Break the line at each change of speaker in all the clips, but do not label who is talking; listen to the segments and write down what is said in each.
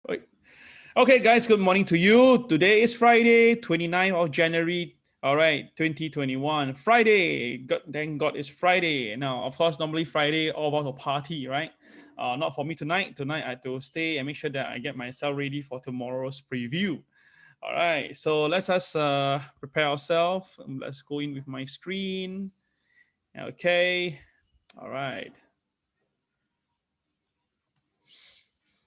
Right. Okay, guys, good morning to you. Today is Friday, 29th of January. All right, 2021. Friday. God, thank God it's Friday. Now, of course, normally Friday, all about a party, right? Not for me tonight. Tonight, I have to stay and make sure that I get myself ready for tomorrow's preview. All right, so let's just prepare ourselves. Let's go in with my screen. Okay. All right.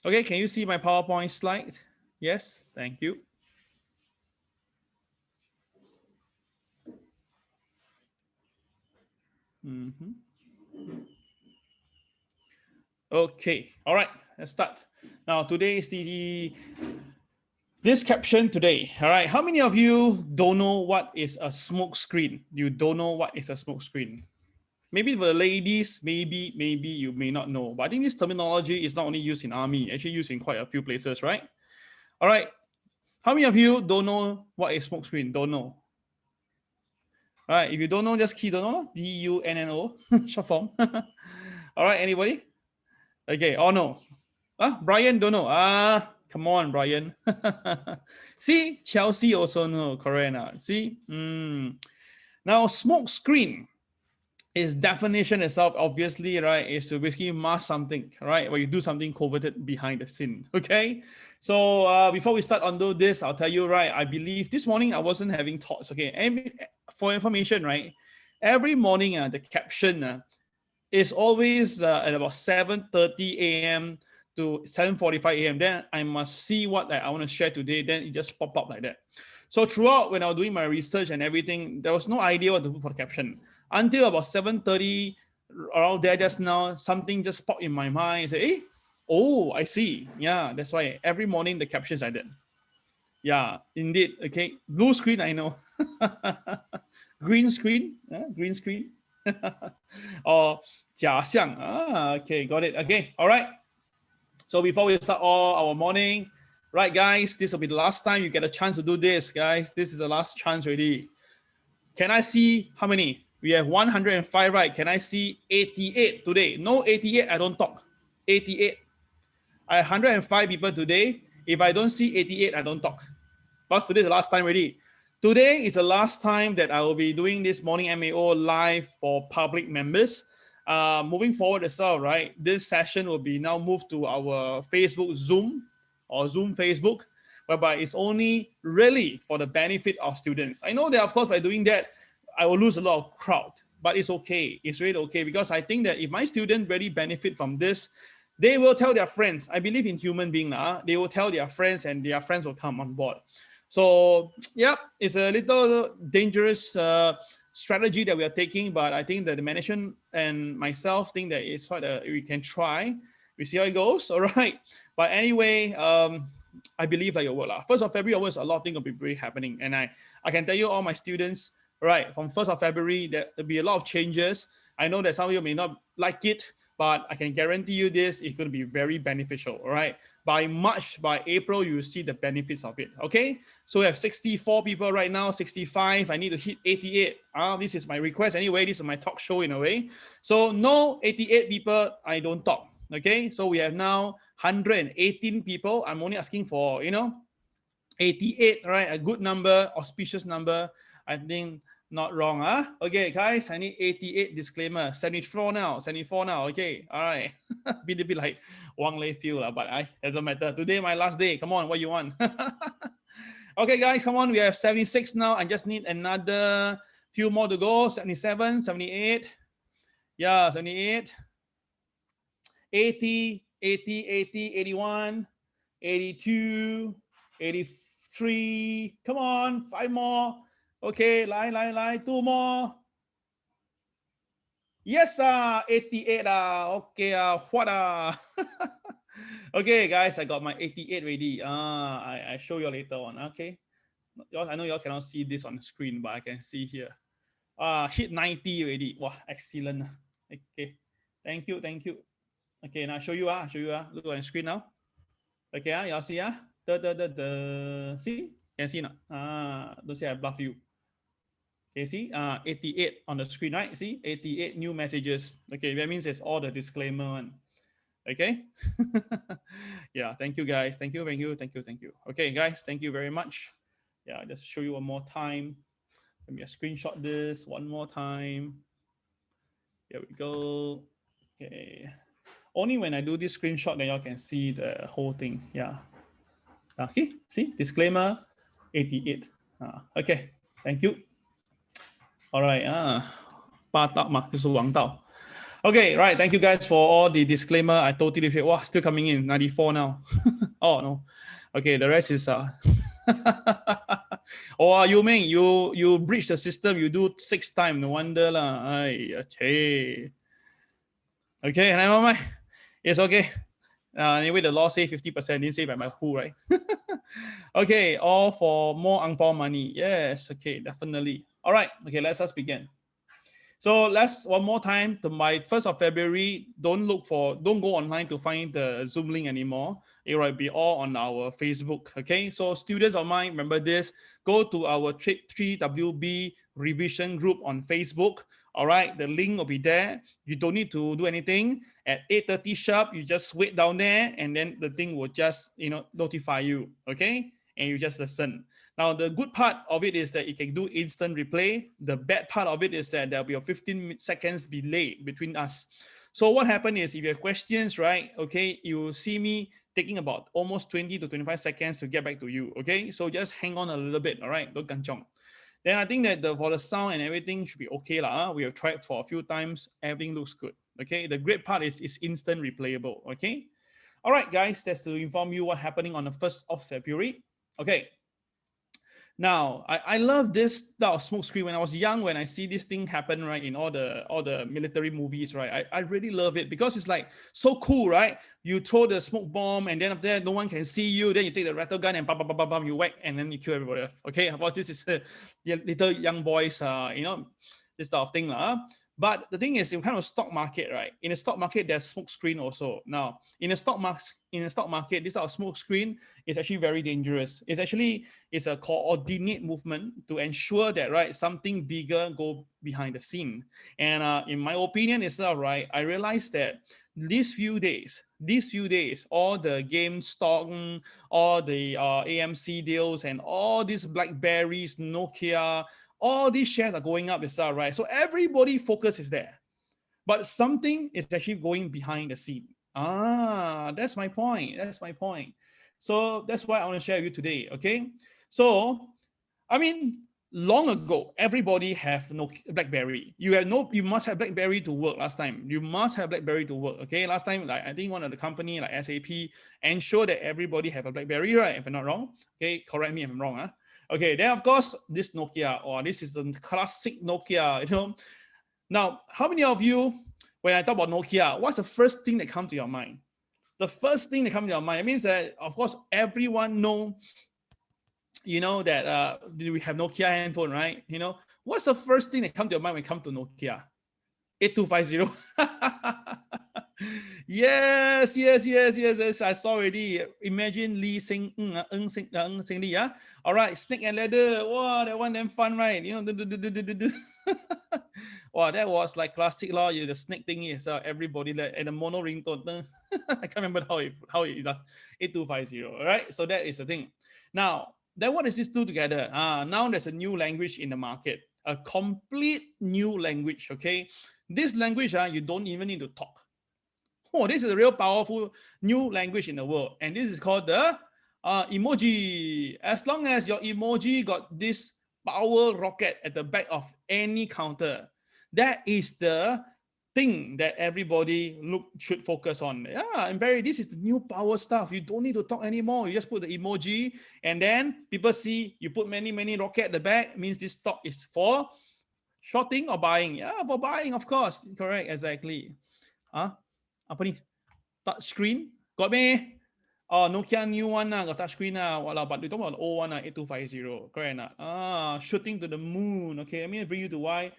Okay, can you see my PowerPoint slide? Yes, thank you. Okay, all right, let's start. Now, today is this caption today. All right, how many of you don't know what is a smoke screen? You don't know what is a smoke screen? Maybe for the ladies, maybe you may not know. But I think this terminology is not only used in army, actually used in quite a few places, right? All right, how many of you don't know what is smoke screen? Don't know. All right, if you don't know, just key don't know. DUNNO, short form. All right, anybody? Okay, oh no. Brian don't know. Come on, Brian. See, Chelsea also know, correct? See? Now, smoke screen is definition itself, obviously, right, is to basically mask something, right? Where you do something coveted behind the scene, okay? So before we start on this, I'll tell you, right, I believe this morning I wasn't having thoughts, okay? And for information, right, every morning the caption is always at about 7:30 a.m. to 7:45 a.m. Then I must see what I want to share today. Then it just pop up like that. So throughout when I was doing my research and everything, there was no idea what to put for the caption. Until about 7:30, around there just now, something just popped in my mind. Say, hey, oh, I see. Yeah, that's why every morning the captions I did. Yeah, indeed. Okay, blue screen, I know. Green screen, green screen. Or 假象. Okay, got it. Okay, all right. So before we start all our morning, right, guys, this will be the last time you get a chance to do this, guys. This is the last chance already. Can I see how many? We have 105, right? Can I see 88 today? No 88, I don't talk. 88. I have 105 people today. If I don't see 88, I don't talk. Because today is the last time already. Today is the last time that I will be doing this morning MAO live for public members. Moving forward as well, right? This session will be now moved to our Facebook Zoom or Zoom Facebook, whereby it's only really for the benefit of students. I know that, of course, by doing that, I will lose a lot of crowd, but it's okay. It's really okay because I think that if my students really benefit from this, they will tell their friends. I believe in human being. They will tell their friends and their friends will come on board. So, yeah, it's a little dangerous strategy that we are taking, but I think that the management and myself think that it's what we can try. We see how it goes, all right? But anyway, I believe that it will work. 1st of February onwards, a lot of things will be really happening. And I can tell you all my students, right, from 1st of February, there'll be a lot of changes. I know that some of you may not like it, but I can guarantee you this is going to be very beneficial, all right? By March, by April, you will see the benefits of it, okay? So we have 64 people right now, 65. I need to hit 88. This is my request anyway. This is my talk show in a way. So no 88 people, I don't talk, okay? So we have now 118 people. I'm only asking for, 88, right? A good number, auspicious number. I think not wrong, Okay, guys, I need 88 disclaimer. 74 now, okay, all right. Be a bit like Wang Lei feel, but doesn't matter. Today, my last day. Come on, what you want? Okay, guys, come on. We have 76 now. I just need another few more to go. 77, 78. Yeah, 78. 80, 80, 80, 81, 82, 83. Come on, 5 more. Okay, lie. 2 more. Yes, 88. Okay, what? Okay, guys, I got my 88 ready. I show you later on. Okay, I know y'all cannot see this on the screen, but I can see here. Hit 90 already. Wow, excellent. Okay, thank you. Okay, now show you. Look on the screen now. Okay, y'all see. See, can see now. Don't say I bluff you. Okay, see, 88 on the screen, right? See, 88 new messages. Okay, that means it's all the disclaimer one. Okay. Yeah, thank you guys. Thank you. Okay, guys, thank you very much. Yeah, just show you one more time. Let me screenshot this one more time. Here we go. Okay. Only when I do this screenshot, then y'all can see the whole thing. Yeah. Okay. See, disclaimer 88. Okay. Thank you. All right. 霸道嘛，就是王道。Okay, right. Thank you guys for all the disclaimer. I totally appreciate. Wow, still coming in 94 now. Oh no. Okay, the rest is oh, you mean you breach the system? You do 6 times. No wonder lah. Okay, never mind. It's okay. Anyway, the law say 50%. Didn't say by my who, right? Okay, all for more ang pao money. Yes. Okay, definitely. All right. Okay, let's begin. So let's one more time to my 1st of February. Don't go online to find the Zoom link anymore. It will be all on our Facebook. Okay. So students of mine, remember this. Go to our 3WB revision group on Facebook. All right. The link will be there. You don't need to do anything. At 8:30 sharp, you just wait down there, and then the thing will just notify you. Okay. And you just listen. Now, the good part of it is that it can do instant replay. The bad part of it is that there'll be a 15 seconds delay between us. So what happened is if you have questions, right, okay, you see me taking about almost 20 to 25 seconds to get back to you, okay? So just hang on a little bit, all right? Don't kanchong. Then I think that for the sound and everything should be okay. We have tried for a few times. Everything looks good, okay? The great part is it's instant replayable, okay? All right, guys, that's to inform you what's happening on the 1st of February. Okay. Now, I love this smoke screen. When I was young, when I see this thing happen, right, in all the military movies, right, I really love it because it's like so cool, right? You throw the smoke bomb and then up there, no one can see you. Then you take the rattle gun and bam, you whack and then you kill everybody. Okay, of course, this is little young boys, this type of thing. But the thing is, in kind of stock market, right? In a stock market, there's smoke screen also. Now, in a stock market, this type of smoke screen is actually very dangerous. It's a coordinate movement to ensure that right something bigger go behind the scene. And in my opinion itself, right, I realized that these few days, all the Gamestop, all the AMC deals, and all these Blackberries, Nokia, all these shares are going up itself, right? So everybody focus is there, but something is actually going behind the scene. That's my point. So that's why I want to share with you today. Okay. So, I mean, long ago, everybody have no Blackberry. You must have Blackberry to work last time. You must have Blackberry to work. Okay. Last time, like I think one of the company like SAP ensure that everybody have a Blackberry, right? If I'm not wrong. Okay. Correct me if I'm wrong. Okay. Then of course, this Nokia, this is the classic Nokia, Now, how many of you, when I talk about Nokia, what's the first thing that comes to your mind? The first thing that comes to your mind, it means that, of course, everyone know, that we have Nokia handphone, right? What's the first thing that comes to your mind when it comes to Nokia? 8250. Yes. I saw already. Imagine Lee Sing Lee. All right, Snake and Ladder. Wow, that one damn fun, right? Wow, that was like classic law. The snake thing is everybody and the mono ringtone. I can't remember how it does. 8250. All right, so that is the thing. Now, then what does this do together? Now there's a new language in the market, a complete new language. Okay, this language you don't even need to talk. Oh, this is a real powerful new language in the world, and this is called the emoji. As long as your emoji got this power rocket at the back of any counter, that is the thing that everybody should focus on. Yeah, and Barry, this is the new power stuff. You don't need to talk anymore. You just put the emoji, and then people see you put many rocket at the back. Means this stock is for shorting or buying. Yeah, for buying, of course. Correct, exactly. Apa ni? Touch screen? Got me? Oh, Nokia new one got touch screen but we talk about old one 8250. Correct not? Shooting to the moon. Okay, let me bring you to why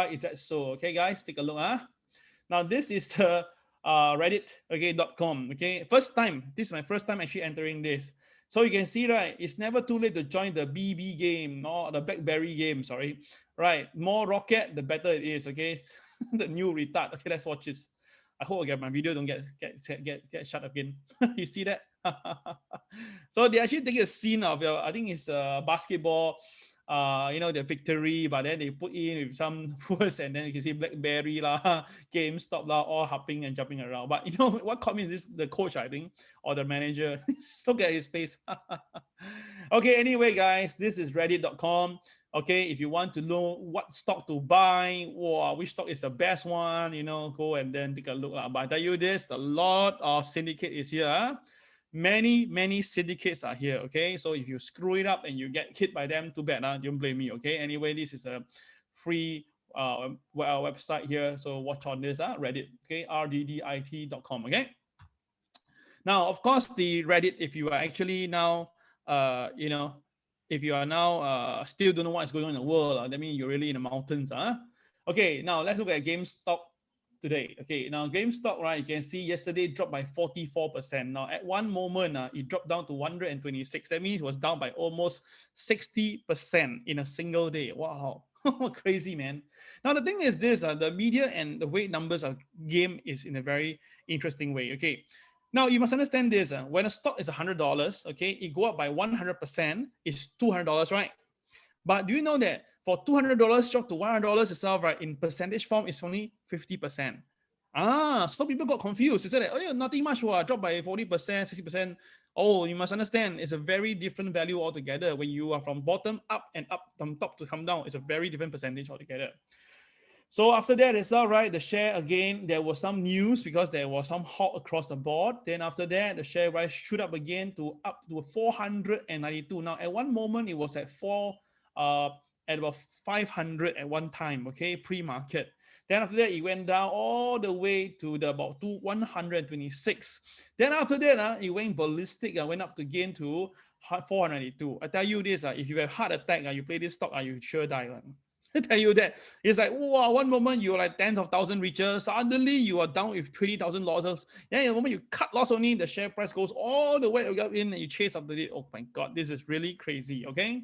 is that so? Okay, guys, take a look. Now this is the Reddit, okay, .com. Okay, this is my first time actually entering this. So you can see, right, it's never too late to join the BB game, or the Blackberry game, sorry. Right, more rocket, the better it is, okay? The new retard. Okay, let's watch this. I hope my video don't get shut again. You see that? So they actually take a scene of I think it's basketball, the victory, but then they put in with some words, and then you can see Blackberry lah, Gamestop lah, all hopping and jumping around. But what caught me is the coach, I think, or the manager. Look at his face. Okay, anyway, guys, this is reddit.com. Okay, if you want to know what stock to buy, or which stock is the best one, go and then take a look. But I tell you this, a lot of syndicate is here. Many syndicates are here. Okay, so if you screw it up and you get hit by them, too bad. Don't blame me. Okay, anyway, this is a free website here. So watch on this, Reddit. Okay, rddit.com. Okay. Now, of course, the Reddit, if you are actually now, if you are now still don't know what's going on in the world, that means you're really in the mountains. Okay, now let's look at GameStop today. Okay, now GameStop, right, you can see yesterday dropped by 44%. Now, at one moment, it dropped down to 126. That means it was down by almost 60% in a single day. Wow. Crazy, man. Now, the thing is this, the media and the weight numbers of game is in a very interesting way. Okay. Now, you must understand this. When a stock is $100, okay, it go up by 100%, it's $200, right? But do you know that for $200 drop to $100 itself, right, in percentage form, it's only 50%. So people got confused. They said that, oh, nothing much, drop by 40%, 60%. Oh, you must understand, it's a very different value altogether. When you are from bottom up and up from top to come down, it's a very different percentage altogether. So after that itself, right, the share again, there was some news because there was some halt across the board. Then after that, the share price shoot up again to up to 492. Now, at one moment, it was at about 500 at one time, okay, pre-market. Then after that, it went down all the way to about 126. Then after that, it went ballistic, went up again to 492. I tell you this, if you have heart attack, you play this stock, you sure die. I tell you that. It's like, wow, one moment you're like tens of thousands richer, suddenly you are down with 20,000 losses. Then the moment you cut loss only, the share price goes all the way up in and you chase after it. Oh my God, this is really crazy, okay?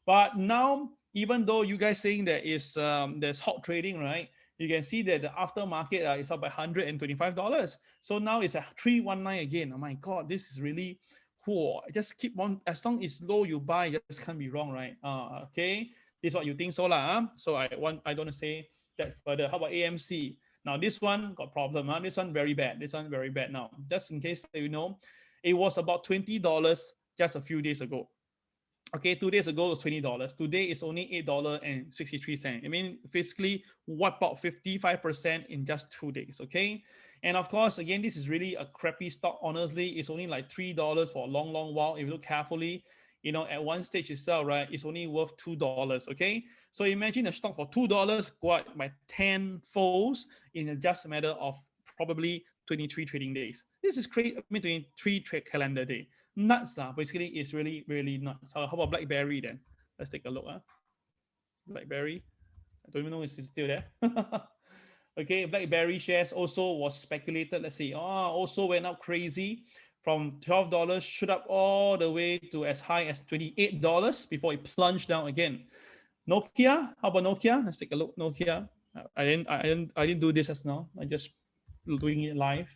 But now, even though you guys saying that there's hot trading, right? You can see that the aftermarket is up by $125. So now it's at 319 again. Oh my God, this is really cool. Just keep on, as long as low you buy, just can't be wrong, right? Okay. This is what you think so lah. So I don't want to say that further. How about AMC? Now this one got problem. This one very bad. This one very bad. Now, just in case you know, it was about $20 just a few days ago. Okay, 2 days ago it was $20. Today it's only $8.63. I mean, basically wipe out 55% in just 2 days. Okay, and of course, again, this is really a crappy stock. Honestly, it's only like $3 for a long while. If you look carefully, at one stage itself, right, it's only worth $2. Okay, so imagine a stock for $2 go up by 10 folds in just a matter of probably 23 trading days. This is crazy. I mean, 23 calendar day. Nuts. Basically, it's really, really nuts. So how about Blackberry then? Let's take a look. Blackberry. I don't even know if it's still there. Okay, Blackberry shares also was speculated. Let's see. Also went up crazy from $12, shoot up all the way to as high as $28 before it plunged down again. Nokia. How about Nokia? Let's take a look. Nokia. I didn't do this as now. I just doing it live.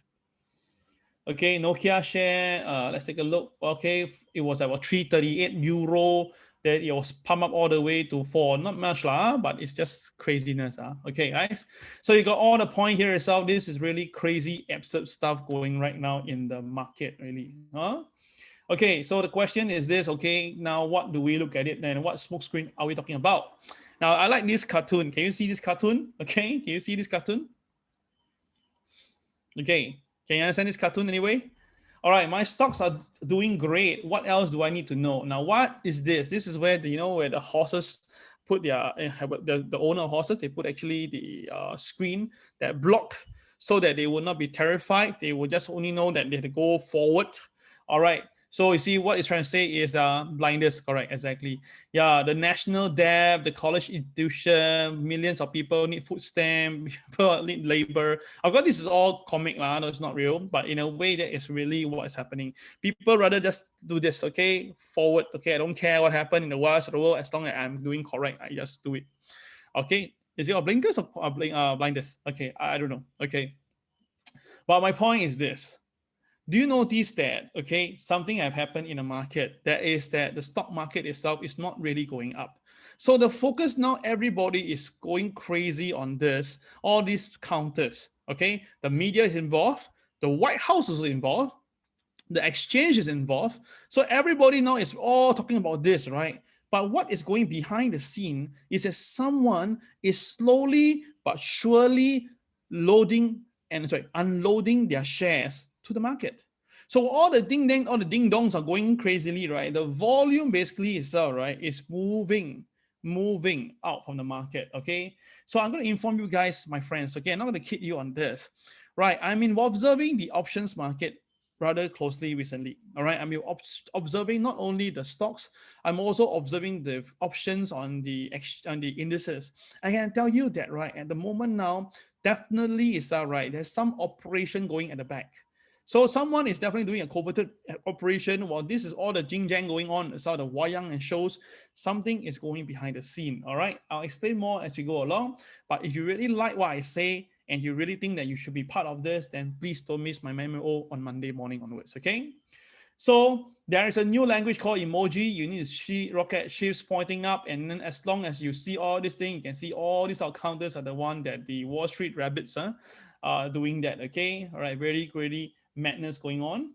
Okay, Nokia share, let's take a look. Okay, it was about 338 euro. Then it was pumped up all the way to 4. Not much, but it's just craziness. Okay, guys. So you got all the point here itself. This is really crazy, absurd stuff going right now in the market, really. Okay, so the question is this. Okay, now what do we look at it then? What smokescreen are we talking about? Now, I like this cartoon. Can you see this cartoon? Okay, can you see this cartoon? Okay. Can you understand this cartoon anyway? All right, my stocks are doing great. What else do I need to know? Now, what is this? This is where where the horses put their the owner of horses. They put actually the screen that block so that they will not be terrified. They will just only know that they have to go forward. All right. So you see what it's trying to say is blinders, correct, exactly. Yeah, the national debt, the college institution, millions of people need food stamp, people need labor. Of course, this is all comic, no, it's not real, but in a way that is really what is happening. People rather just do this, okay, forward, okay, I don't care what happened in the rest of the world, as long as I'm doing correct, I just do it. Okay, is it blinkers or blinders? Okay, I don't know, okay. But my point is this. Do you notice that, okay, something have happened in the market? That is that the stock market itself is not really going up. So the focus now, everybody is going crazy on this, all these counters, okay? The media is involved, the White House is involved, the exchange is involved. So everybody now is all talking about this, right? But what is going behind the scene is that someone is slowly but surely unloading their shares to the market. So all the all the ding dongs are going crazily, right? The volume basically itself, right, is moving out from the market. Okay. So I'm going to inform you guys, my friends. Okay, I'm not going to kid you on this. Right. I mean, observing the options market rather closely recently. All right. I'm observing not only the stocks, I'm also observing the options on the indices. I can tell you that, right, at the moment now, definitely is right. There's some operation going at the back. So someone is definitely doing a coveted operation. While this is all the jing jang going on, it's all the wayang and shows something is going behind the scene. All right. I'll explain more as we go along. But if you really like what I say, and you really think that you should be part of this, then please don't miss my MAO on Monday morning onwards, okay? So there is a new language called emoji. You need to see rocket ships pointing up, and then as long as you see all this thing, you can see all these counters are the one that the Wall Street rabbits are doing that, okay? All right, very, very madness going on.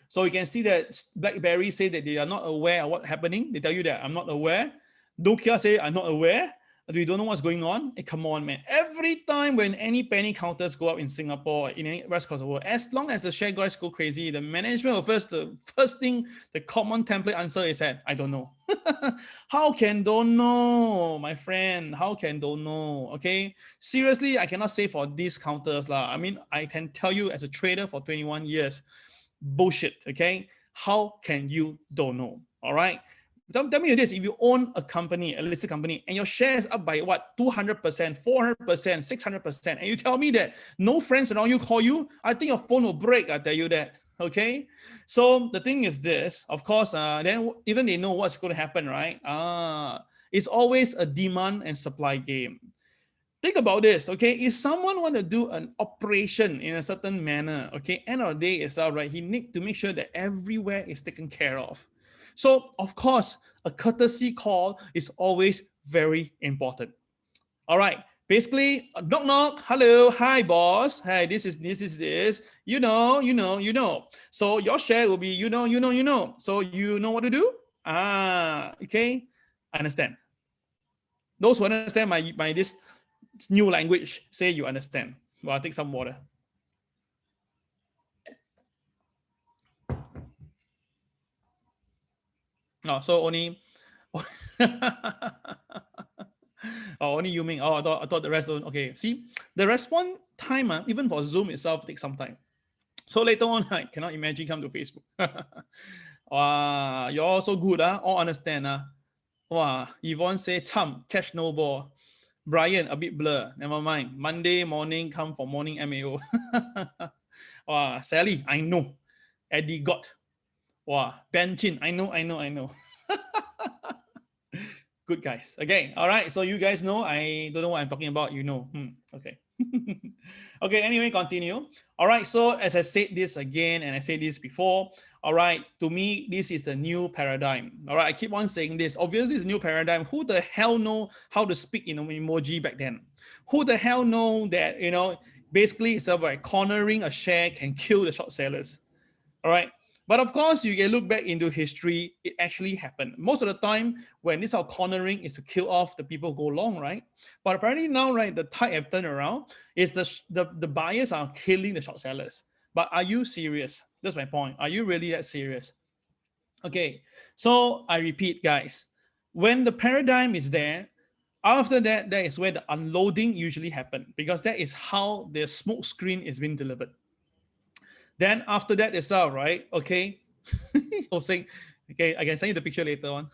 So you can see that Blackberry say that they are not aware of what's happening. They tell you that I'm not aware. Nokia say I'm not aware. We don't know what's going on. Hey, come on, man. Every time when any penny counters go up in Singapore, in any rest across the world, as long as the share guys go crazy, the management will the first thing, the common template answer is that I don't know. How can don't know, my friend? How can don't know? Okay. Seriously, I cannot say for these counters. I mean, I can tell you as a trader for 21 years, bullshit. Okay. How can you don't know? All right. Tell me this, if you own a company, a listed company, and your shares up by what, 200%, 400%, 600%, and you tell me that no friends around you call you, I think your phone will break, I tell you that, okay? So the thing is this, of course, then even they know what's going to happen, right? It's always a demand and supply game. Think about this, okay? If someone want to do an operation in a certain manner, okay, end of the day itself, right, he need to make sure that everywhere is taken care of. So, of course, a courtesy call is always very important. All right. Basically, knock knock. Hello, hi boss. Hey, this is this. You know. So your share will be you know. So you know what to do. Okay. I understand. Those who understand my this new language, say you understand. Well, I'll take some water. No, so only oh, only you mean. Oh, I thought the rest don't. Okay, see, the response time, even for Zoom itself, takes some time. So later on, I cannot imagine come to Facebook. Wow, you're all so good, all understand. Wow, Yvonne say, Chum, catch no ball. Brian, a bit blur. Never mind. Monday morning, come for morning MAO. Wow, Sally, I know. Eddie got. Wow, Ben Chin, I know. Good guys. Okay, all right. So you guys know, I don't know what I'm talking about. You know. Okay. Okay, anyway, continue. All right, so as I said this again, and I said this before, all right, to me, this is a new paradigm. All right, I keep on saying this. Obviously, it's a new paradigm. Who the hell know how to speak in emoji back then? Who the hell know that, basically it's about cornering a share can kill the short sellers? All right. But of course, you can look back into history, it actually happened. Most of the time, when this cornering is to kill off the people who go long, right? But apparently now, right, the tide have turned around, is the buyers are killing the short sellers. But are you serious? That's my point. Are you really that serious? Okay, so I repeat, guys, when the paradigm is there, after that, that is where the unloading usually happens, because that is how the smoke screen is being delivered. Then after that itself, right? Okay. I'll say, okay, I can send you the picture later on.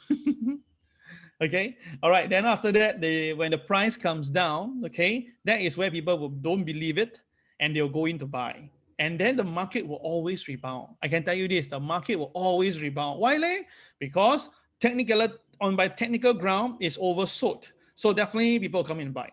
Okay. All right. Then after that, when the price comes down, okay, that is where people don't believe it and they'll go in to buy. And then the market will always rebound. I can tell you this, the market will always rebound. Why? Because by technical ground is oversold. So definitely people come in and buy.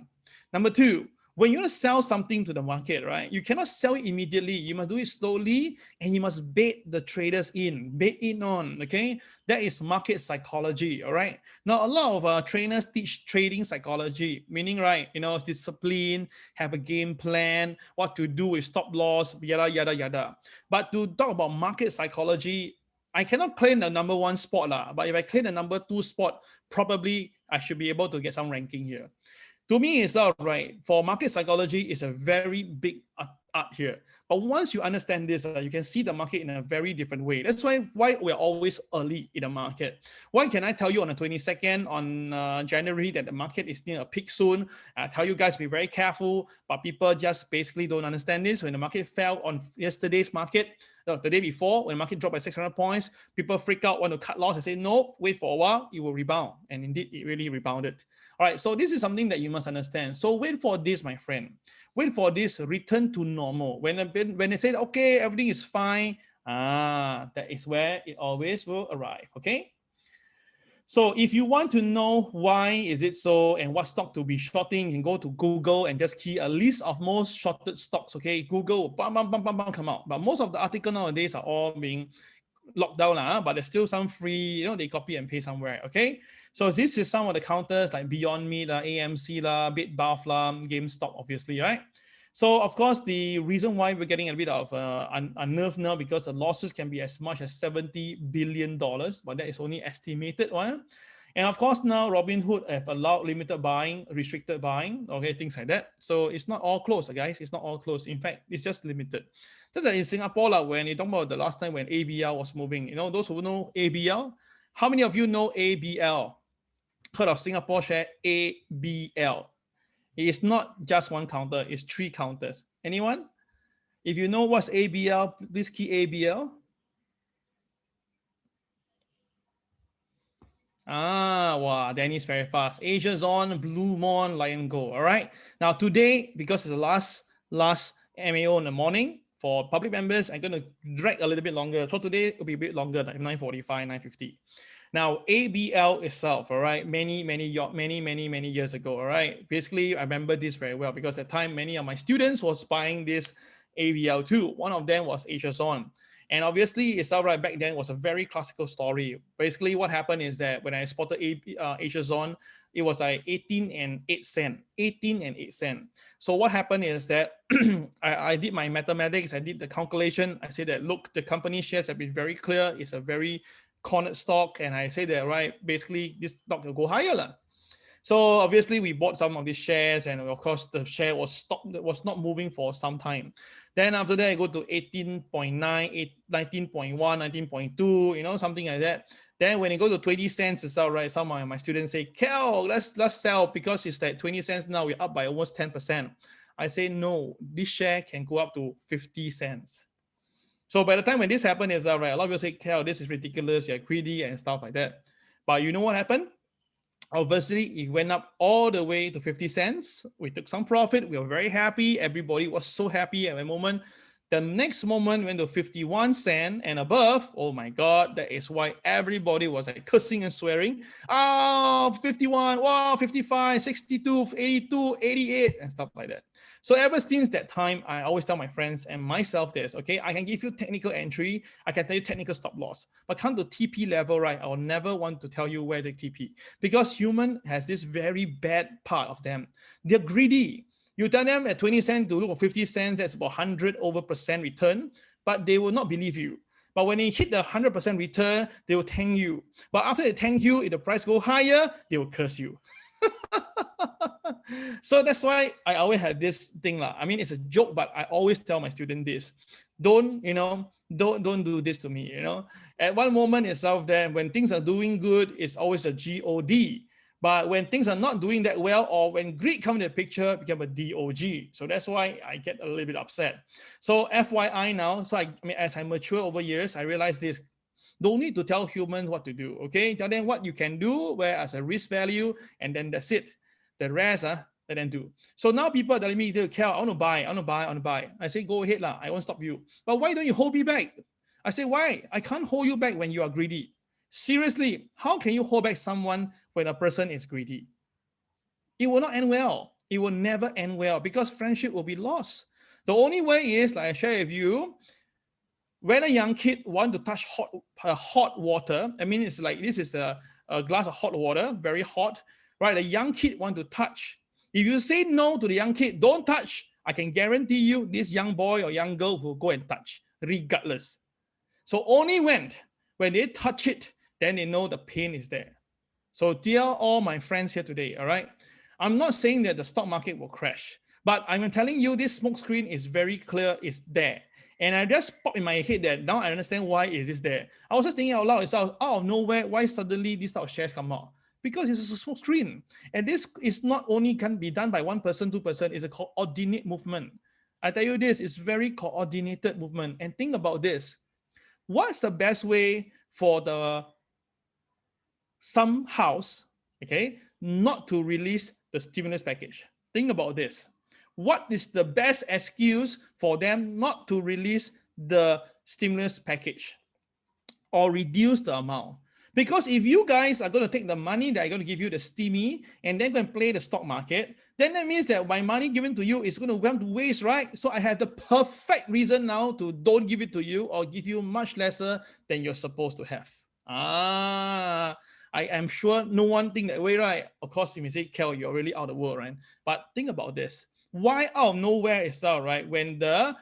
Number two, When you want to sell something to the market, right, you cannot sell it immediately. You must do it slowly, and you must bait the traders in, bait in on, okay? That is market psychology, all right? Now, a lot of trainers teach trading psychology, meaning, right, discipline, have a game plan, what to do with stop loss, yada, yada, yada. But to talk about market psychology, I cannot claim the number one spot, but if I claim the number two spot, probably I should be able to get some ranking here. To me, it's all right. For market psychology, it's a very big art here. But once you understand this, you can see the market in a very different way. That's why we're always early in the market. Why can I tell you on the 22nd on January that the market is near a peak soon? I tell you guys be very careful, but people just basically don't understand this. When the market fell on yesterday's market, the day before, when the market dropped by 600 points, people freak out, want to cut loss and say, no, wait for a while, it will rebound. And indeed, it really rebounded. All right, so this is something that you must understand. So wait for this, my friend. Wait for this return to normal. When they say, okay, everything is fine, that is where it always will arrive, okay? So if you want to know why is it so and what stock to be shorting, you can go to Google and just key a list of most shorted stocks, okay? Google, bam, bam, bam, bam, bam, come out. But most of the articles nowadays are all being locked down, but there's still some free, they copy and paste somewhere, okay? So this is some of the counters like Beyond Meat, AMC, Bitbuff, Gamestop, obviously, right? So of course, the reason why we're getting a bit of unnerved now because the losses can be as much as $70 billion, but that is only estimated one. And of course, now Robinhood have allowed limited buying, restricted buying, okay, things like that. So it's not all closed, guys. It's not all closed. In fact, it's just limited. Just like in Singapore, when you talk about the last time when ABL was moving, those who know ABL, how many of you know ABL? Heard of Singapore share ABL? It is not just one counter, it's three counters. Anyone? If you know what's ABL, please key ABL. Wow, Danny's very fast. Asia Zone, Blue Mon, Lion Go. All right. Now today, because it's the last MAO in the morning for public members, I'm going to drag a little bit longer. So today it will be a bit longer, like 9:45, 9:50. Now ABL itself, all right, many years ago, all right. Basically, I remember this very well because at the time many of my students was buying this ABL too. One of them was Asia Zone. And obviously, itself right back then was a very classical story. Basically, what happened is that when I spotted Asia Zone, it was like 18 and 8 cents. 18 and 8 cents. So what happened is that I did my mathematics, I did the calculation. I said that, look, the company shares have been very clear. It's a very cornered stock. And I say that, right, basically this stock will go higher. So obviously we bought some of these shares, and of course the share was stopped, was not moving for some time. Then after that I go to 18.9, 19.1, 19.2, something like that. Then when you go to 20 cents itself, right, some of my students say, Kel, let's sell because it's like 20 cents now, we're up by almost 10%. I say, no, this share can go up to 50 cents. So by the time when this happened, is right, a lot of people say, Kel, this is ridiculous, you're greedy and stuff like that. But you know what happened? Obviously, it went up all the way to 50 cents. We took some profit. We were very happy. Everybody was so happy at the moment. The next moment went to 51 cents and above. Oh my God, that is why everybody was like cursing and swearing. Oh, 51, wow, 55, 62, 82, 88, and stuff like that. So ever since that time, I always tell my friends and myself this, okay, I can give you technical entry, I can tell you technical stop loss, but come to TP level, right, I will never want to tell you where to TP because human has this very bad part of them. They're greedy. You tell them at 20 cents to look for 50 cents, that's about 100% return, but they will not believe you. But when they hit the 100% return, they will thank you. But after they thank you, if the price go higher, they will curse you. So that's why I always have this thing. I mean, it's a joke, but I always tell my student this. Don't do this to me. At one moment itself there, when things are doing good, it's always a God. But when things are not doing that well, or when greed comes in the picture, it becomes a DOG. So that's why I get a little bit upset. So FYI now, so I mean, as I mature over years, I realize this. Don't need to tell humans what to do, okay? Tell them what you can do, where as a risk value, and then that's it. The rest, let them do. So now people are telling me, Kel, I want to buy. I say, go ahead, I won't stop you. But why don't you hold me back? I say, why? I can't hold you back when you are greedy. Seriously, how can you hold back someone when a person is greedy? It will not end well. It will never end well because friendship will be lost. The only way is, like I share with you, when a young kid want to touch hot water, I mean, it's like this is a glass of hot water, very hot, right? A young kid want to touch. If you say no to the young kid, don't touch, I can guarantee you this young boy or young girl will go and touch, regardless. So only when they touch it, then they know the pain is there. So dear all my friends here today, all right, I'm not saying that the stock market will crash, but I'm telling you this smoke screen is very clear, it's there. And I just popped in my head that now I understand why is this there. I was just thinking out loud, it's out of nowhere, why suddenly these type of shares come out? Because it's a smoke screen. And this is not only can be done by one person, two person, it's a coordinate movement. I tell you this, it's very coordinated movement. And think about this. What's the best way for some house, okay, not to release the stimulus package? Think about this. What is the best excuse for them not to release the stimulus package or reduce the amount? Because if you guys are going to take the money that I'm going to give you, the stimmy, and then go and play the stock market, then that means that my money given to you is going to went to waste, right? So I have the perfect reason now to don't give it to you or give you much lesser than you're supposed to have. I am sure no one think that way, right? Of course, you may say, Kel, you're really out of the world, right? But think about this. Why out of nowhere itself, right? When the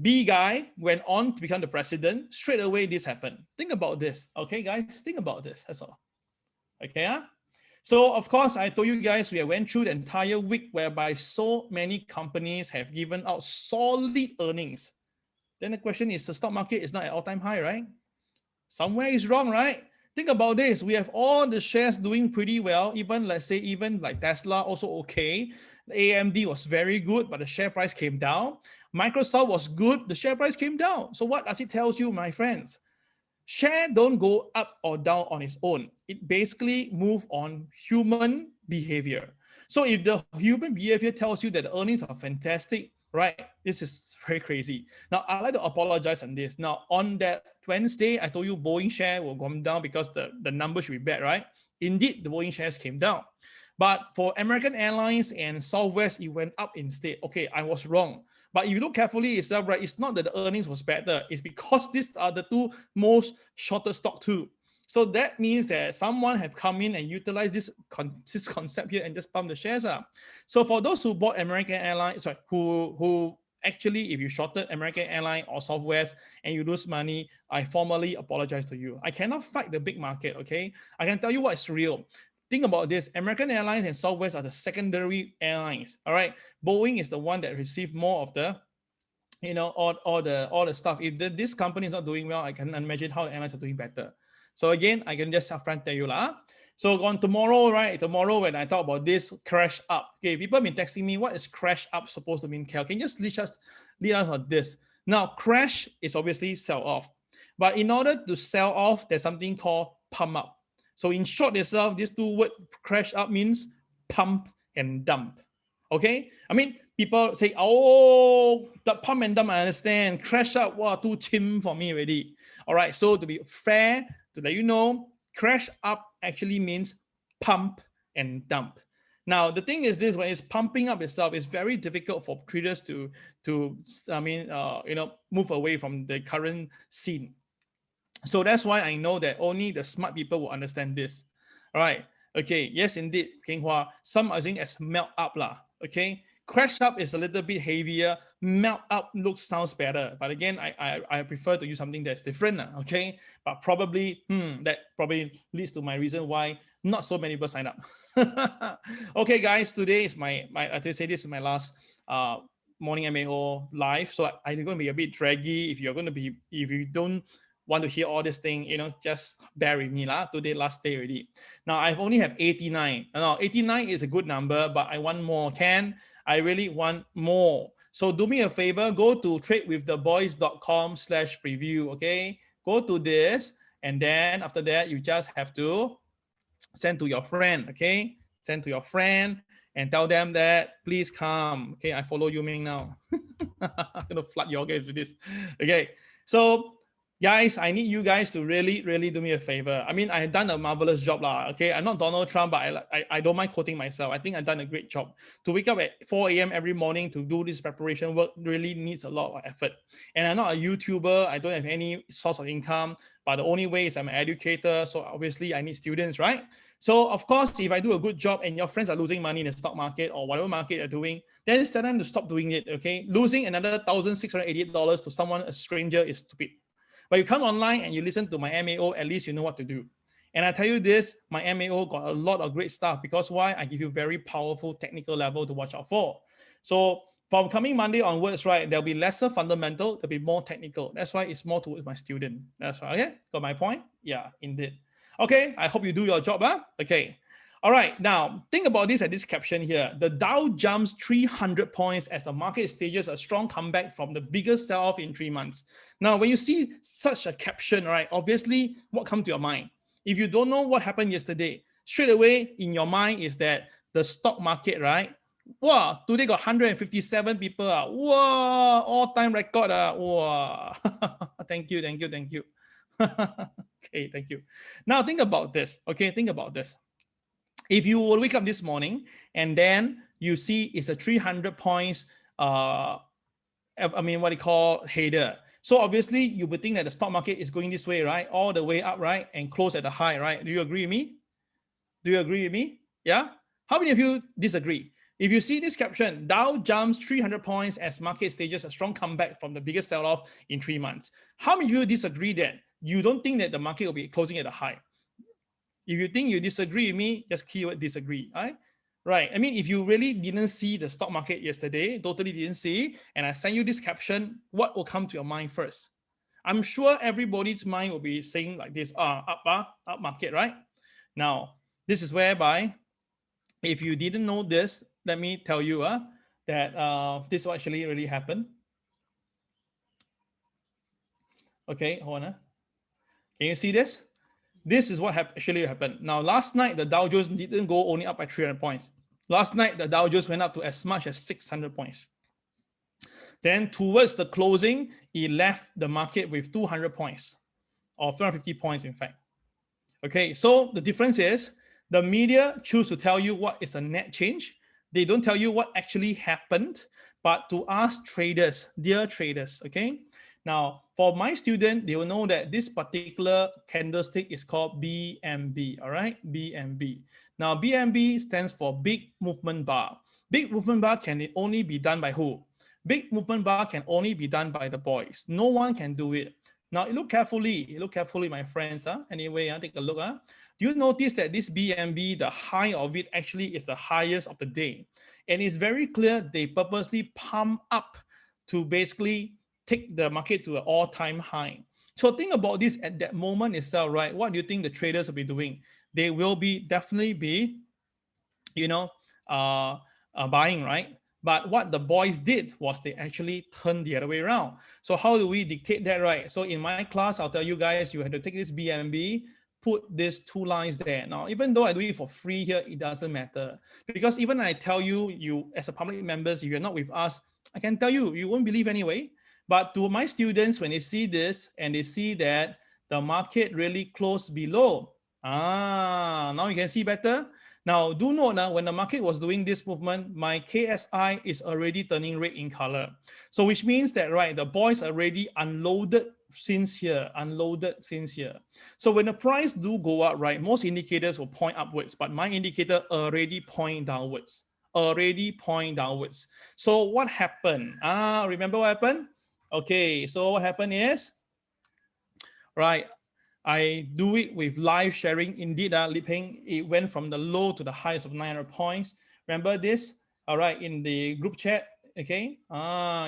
B guy went on to become the president, straight away this happened. Think about this, okay, guys? Think about this, that's all. Okay, huh? So, of course, I told you guys we went through the entire week whereby so many companies have given out solid earnings. Then the question is, the stock market is not at all-time high, right? Somewhere is wrong, right? Think about this. We have all the shares doing pretty well. Even, let's say, even like Tesla also okay. AMD was very good, but the share price came down. Microsoft was good. The share price came down. So what does it tell you, my friends? Share don't go up or down on its own. It basically move on human behavior. So if the human behavior tells you that the earnings are fantastic, right? This is very crazy. Now, I'd like to apologize on this. Now, on that Wednesday, I told you Boeing share will come down because the number should be bad, right? Indeed, the Boeing shares came down. But for American Airlines and Southwest, it went up instead. Okay, I was wrong. But if you look carefully itself, right, it's not that the earnings was better. It's because these are the two most shorter stock too. So that means that someone have come in and utilized this concept here and just pump the shares up. So for those who bought American Airlines, sorry, who actually, if you shorted American Airlines or Southwest and you lose money, I formally apologize to you. I cannot fight the big market, okay? I can tell you what's real. Think about this. American Airlines and Southwest are the secondary airlines. All right. Boeing is the one that received more of the, you know, all the stuff. If this company is not doing well, I can imagine how the airlines are doing better. So again, I can just upfront tell you lah. So on tomorrow, right? Tomorrow when I talk about this crash up, okay, people have been texting me, what is crash up supposed to mean, Kel? Can you just lead us on this? Now, crash is obviously sell off. But in order to sell off, there's something called pump up. So in short itself, these two words, crash up means pump and dump. Okay? I mean, people say, oh, the pump and dump, I understand. Crash up, wow, too chim for me already. All right, so to be fair, to let you know, crash up actually means pump and dump. Now, the thing is this, when it's pumping up itself, it's very difficult for traders to move away from the current scene. So that's why I know that only the smart people will understand this. All right. Okay. Yes, indeed, Keng Hua. Some are saying as melt up lah. Okay. Crash up is a little bit heavier. Melt up sounds better. But again, I prefer to use something that's different. Okay. But probably that probably leads to my reason why not so many people sign up. Okay, guys. Today is I say this is my last morning MAO live. So I'm going to be a bit draggy. If you don't want to hear all this thing, just bear with me lah. Today last day already. Now I've only have 89. Now 89 is a good number, but I want more. I really want more. So do me a favor, go to tradewiththeboys.com/preview. Okay, go to this, and then after that you just have to send to your friend. Okay, send to your friend and tell them that please come. Okay, I follow you Ming now. I'm gonna flood your guys with this. Okay, so Guys, I need you guys to really, really do me a favor. I mean, I've done a marvelous job, lah. Okay, I'm not Donald Trump, but I don't mind quoting myself. I think I've done a great job. To wake up at 4 a.m. every morning to do this preparation work really needs a lot of effort. And I'm not a YouTuber. I don't have any source of income, but the only way is I'm an educator. So obviously I need students, right? So of course, if I do a good job and your friends are losing money in the stock market or whatever market you're doing, then it's time to stop doing it. Okay, losing another $1,688 to someone, a stranger, is stupid. But you come online and you listen to my MAO, at least you know what to do. And I tell you this, my MAO got a lot of great stuff because why? I give you very powerful technical level to watch out for. So from coming Monday onwards, right, there'll be lesser fundamental, there'll be more technical. That's why it's more towards my student. That's right. Okay, got my point? Yeah, indeed. Okay, I hope you do your job, huh? Okay. All right, now think about this at this caption here. The Dow jumps 300 points as the market stages a strong comeback from the biggest sell-off in 3 months. Now, when you see such a caption, right, obviously what comes to your mind? If you don't know what happened yesterday, straight away in your mind is that the stock market, right? Wow, today got 157 people. Wow, all-time record. Wow. Thank you. Okay, thank you. Now think about this. Okay, think about this. If you will wake up this morning and then you see it's a 300 points, what do you call header. So obviously you would think that the stock market is going this way, right? All the way up, right? And close at the high, right? Do you agree with me? Do you agree with me? Yeah? How many of you disagree? If you see this caption, Dow jumps 300 points as market stages a strong comeback from the biggest sell-off in 3 months. How many of you disagree that you don't think that the market will be closing at a high? If you think you disagree with me, just keyword disagree, right? Right. I mean, if you really didn't see the stock market yesterday, totally didn't see, and I send you this caption, what will come to your mind first? I'm sure everybody's mind will be saying like this, up market, right? Now, this is whereby, if you didn't know this, let me tell you that this will actually really happen. Okay, hold on. Can you see this? This is what actually happened. Now, last night, the Dow Jones didn't go only up by 300 points. Last night, the Dow Jones went up to as much as 600 points. Then towards the closing, it left the market with 200 points, or 250 points, in fact. Okay, so the difference is the media choose to tell you what is a net change. They don't tell you what actually happened, but to us traders, dear traders, okay? Now, for my student, they will know that this particular candlestick is called BMB, all right? BMB. Now, BMB stands for Big Movement Bar. Big Movement Bar can only be done by who? Big Movement Bar can only be done by the boys. No one can do it. Now, look carefully, my friends. Anyway, take a look. Do you notice that this BMB, the high of it actually is the highest of the day? And it's very clear they purposely pump up to basically take the market to an all-time high. So think about this at that moment itself, right? What do you think the traders will be doing? They will definitely be, buying, right? But what the boys did was they actually turned the other way around. So how do we dictate that, right? So in my class, I'll tell you guys, you have to take this BMB, put these 2 lines there. Now, even though I do it for free here, it doesn't matter. Because even I tell you as a public members, if you're not with us, I can tell you, you won't believe anyway. But to my students, when they see this and they see that the market really closed below, now you can see better. Now, do note now, when the market was doing this movement, my KSI is already turning red in color. So which means that, right, the boys already unloaded since here. So when the price do go up, right, most indicators will point upwards, but my indicator already point downwards. So what happened? Remember what happened? Okay, so what happened is, right, I do it with live sharing. Indeed, Liping, it went from the low to the highest of 900 points. Remember this? All right, in the group chat, okay?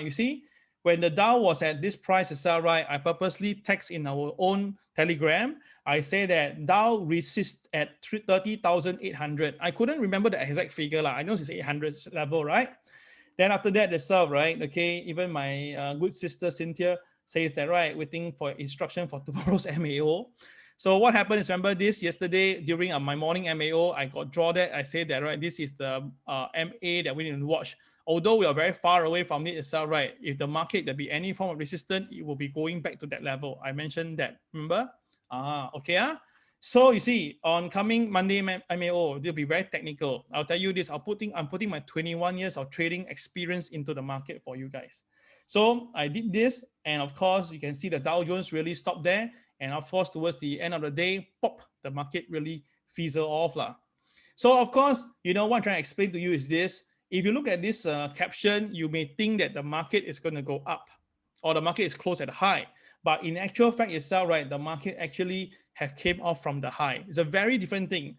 You see, when the Dow was at this price itself, right, I purposely text in our own Telegram. I say that Dow resists at 30,800. I couldn't remember the exact figure. I know it's 800 level, right? Then after that, itself, right, okay, even my good sister Cynthia says that, right, waiting for instruction for tomorrow's MAO. So what happened is, remember this yesterday during my morning MAO, I got draw that. I said that, right, this is the MA that we need to watch. Although we are very far away from it itself, right? If the market there be any form of resistance, it will be going back to that level. I mentioned that, remember? Okay. So you see, on coming Monday MAO, they'll be very technical. I'll tell you this, I'm putting my 21 years of trading experience into the market for you guys. So I did this, and of course, you can see the Dow Jones really stopped there. And of course, towards the end of the day, pop, the market really fizzle off. So of course, what I'm trying to explain to you is this. If you look at this caption, you may think that the market is going to go up or the market is closed at a high. But in actual fact itself, right, the market actually have came off from the high. It's a very different thing.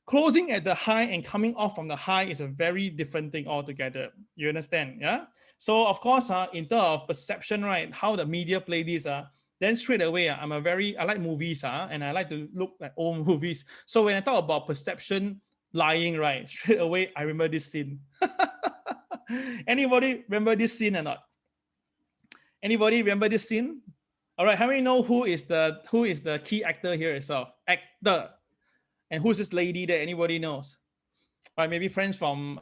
Closing at the high and coming off from the high is a very different thing altogether. You understand? Yeah. So of course, in terms of perception, right, how the media play this, then straight away, I like movies, and I like to look at old movies. So when I talk about perception lying, right, straight away I remember this scene. Anybody remember this scene or not? Anybody remember this scene? All right, how many know who is the key actor here itself? Actor. And who's this lady there? Anybody knows? All right, maybe friends from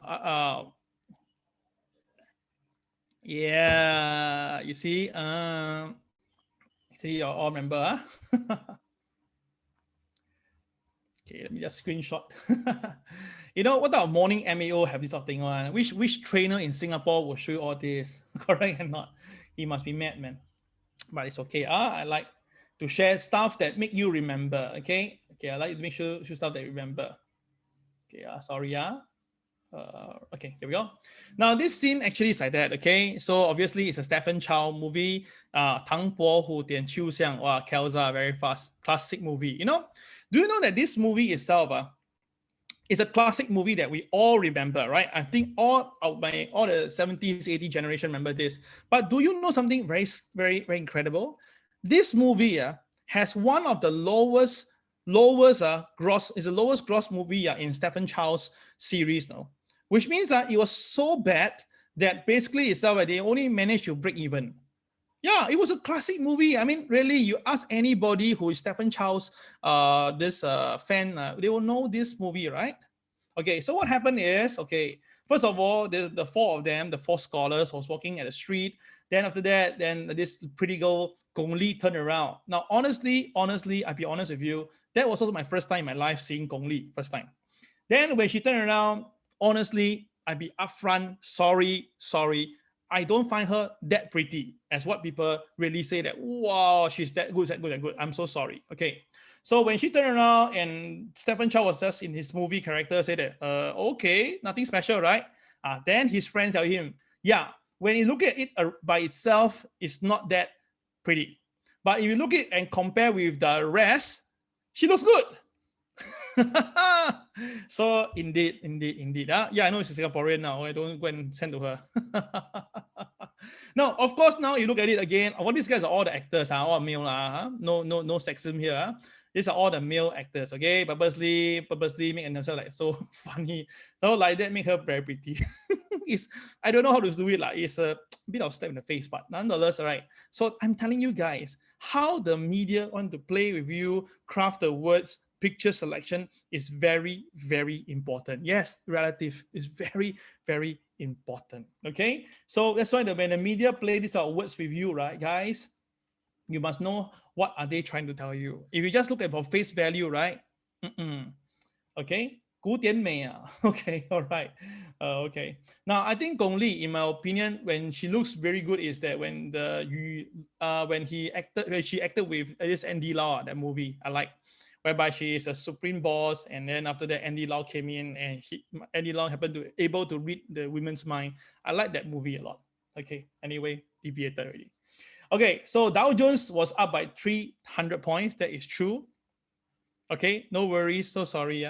yeah, you see, you all remember. Okay, let me just screenshot. What type of morning MAO have this sort of thing on? Which trainer in Singapore will show you all this? Correct or not? He must be mad, man. But it's okay. I like to share stuff that make you remember. Okay. I like to make sure stuff that you remember. Okay. Sorry. Okay, here we go. Now this scene actually is like that. Okay, so obviously it's a Stephen Chow movie. Tang Po Hu Dian Qiu Xiang. Wow, Kelza, very fast, classic movie. Do you know that this movie itself is a classic movie that we all remember, right? I think all the 70s, 80s generation remember this. But do you know something very, very, very incredible? This movie has one of the lowest gross, is the lowest gross movie in Stephen Chow's series now, which means that it was so bad that basically itself they only managed to break even. Yeah, it was a classic movie. I mean, really, you ask anybody who is Stephen Chow's fan, they will know this movie, right? Okay, so what happened is, okay, first of all, the four of them, the four scholars was walking at the street. Then after that, then this pretty girl, Gong Li, turned around. Now, honestly, I'll be honest with you, that was also my first time in my life seeing Gong Li, first time. Then when she turned around, honestly, I'd be upfront, sorry, I don't find her that pretty as what people really say that, wow, she's that good, that good. I'm so sorry. Okay. So when she turned around and Stephen Chow was just in his movie character, said that, okay, nothing special, right? Then his friends tell him, yeah, when you look at it by itself, it's not that pretty. But if you look at it and compare with the rest, she looks good. So indeed. Yeah, I know she's Singaporean now. I don't go and send to her. No, of course, now you look at it again. All these guys are all the actors, all male. No sexism here. These are all the male actors, okay? Purposely make themselves like so funny. So like that make her very pretty. I don't know how to do it. It's a bit of step in the face, but nonetheless, all right. So I'm telling you guys how the media want to play with you, craft the words, picture selection is very, very important. Yes, relative is very, very important. Okay, so that's why when the media play these words with you, right, guys, you must know what are they trying to tell you. If you just look at for face value, right? Okay, 古典美啊. Okay, all right. Okay. Now I think Gong Li, in my opinion, when she looks very good, is that when she acted with this Andy Lau, that movie I like, whereby she is a supreme boss, and then after that Andy Lau came in, and Andy Lau happened to able to read the women's mind. I like that movie a lot. Okay. Anyway, deviated already. Okay, so Dow Jones was up by 300 points. That is true. Okay, no worries. So sorry.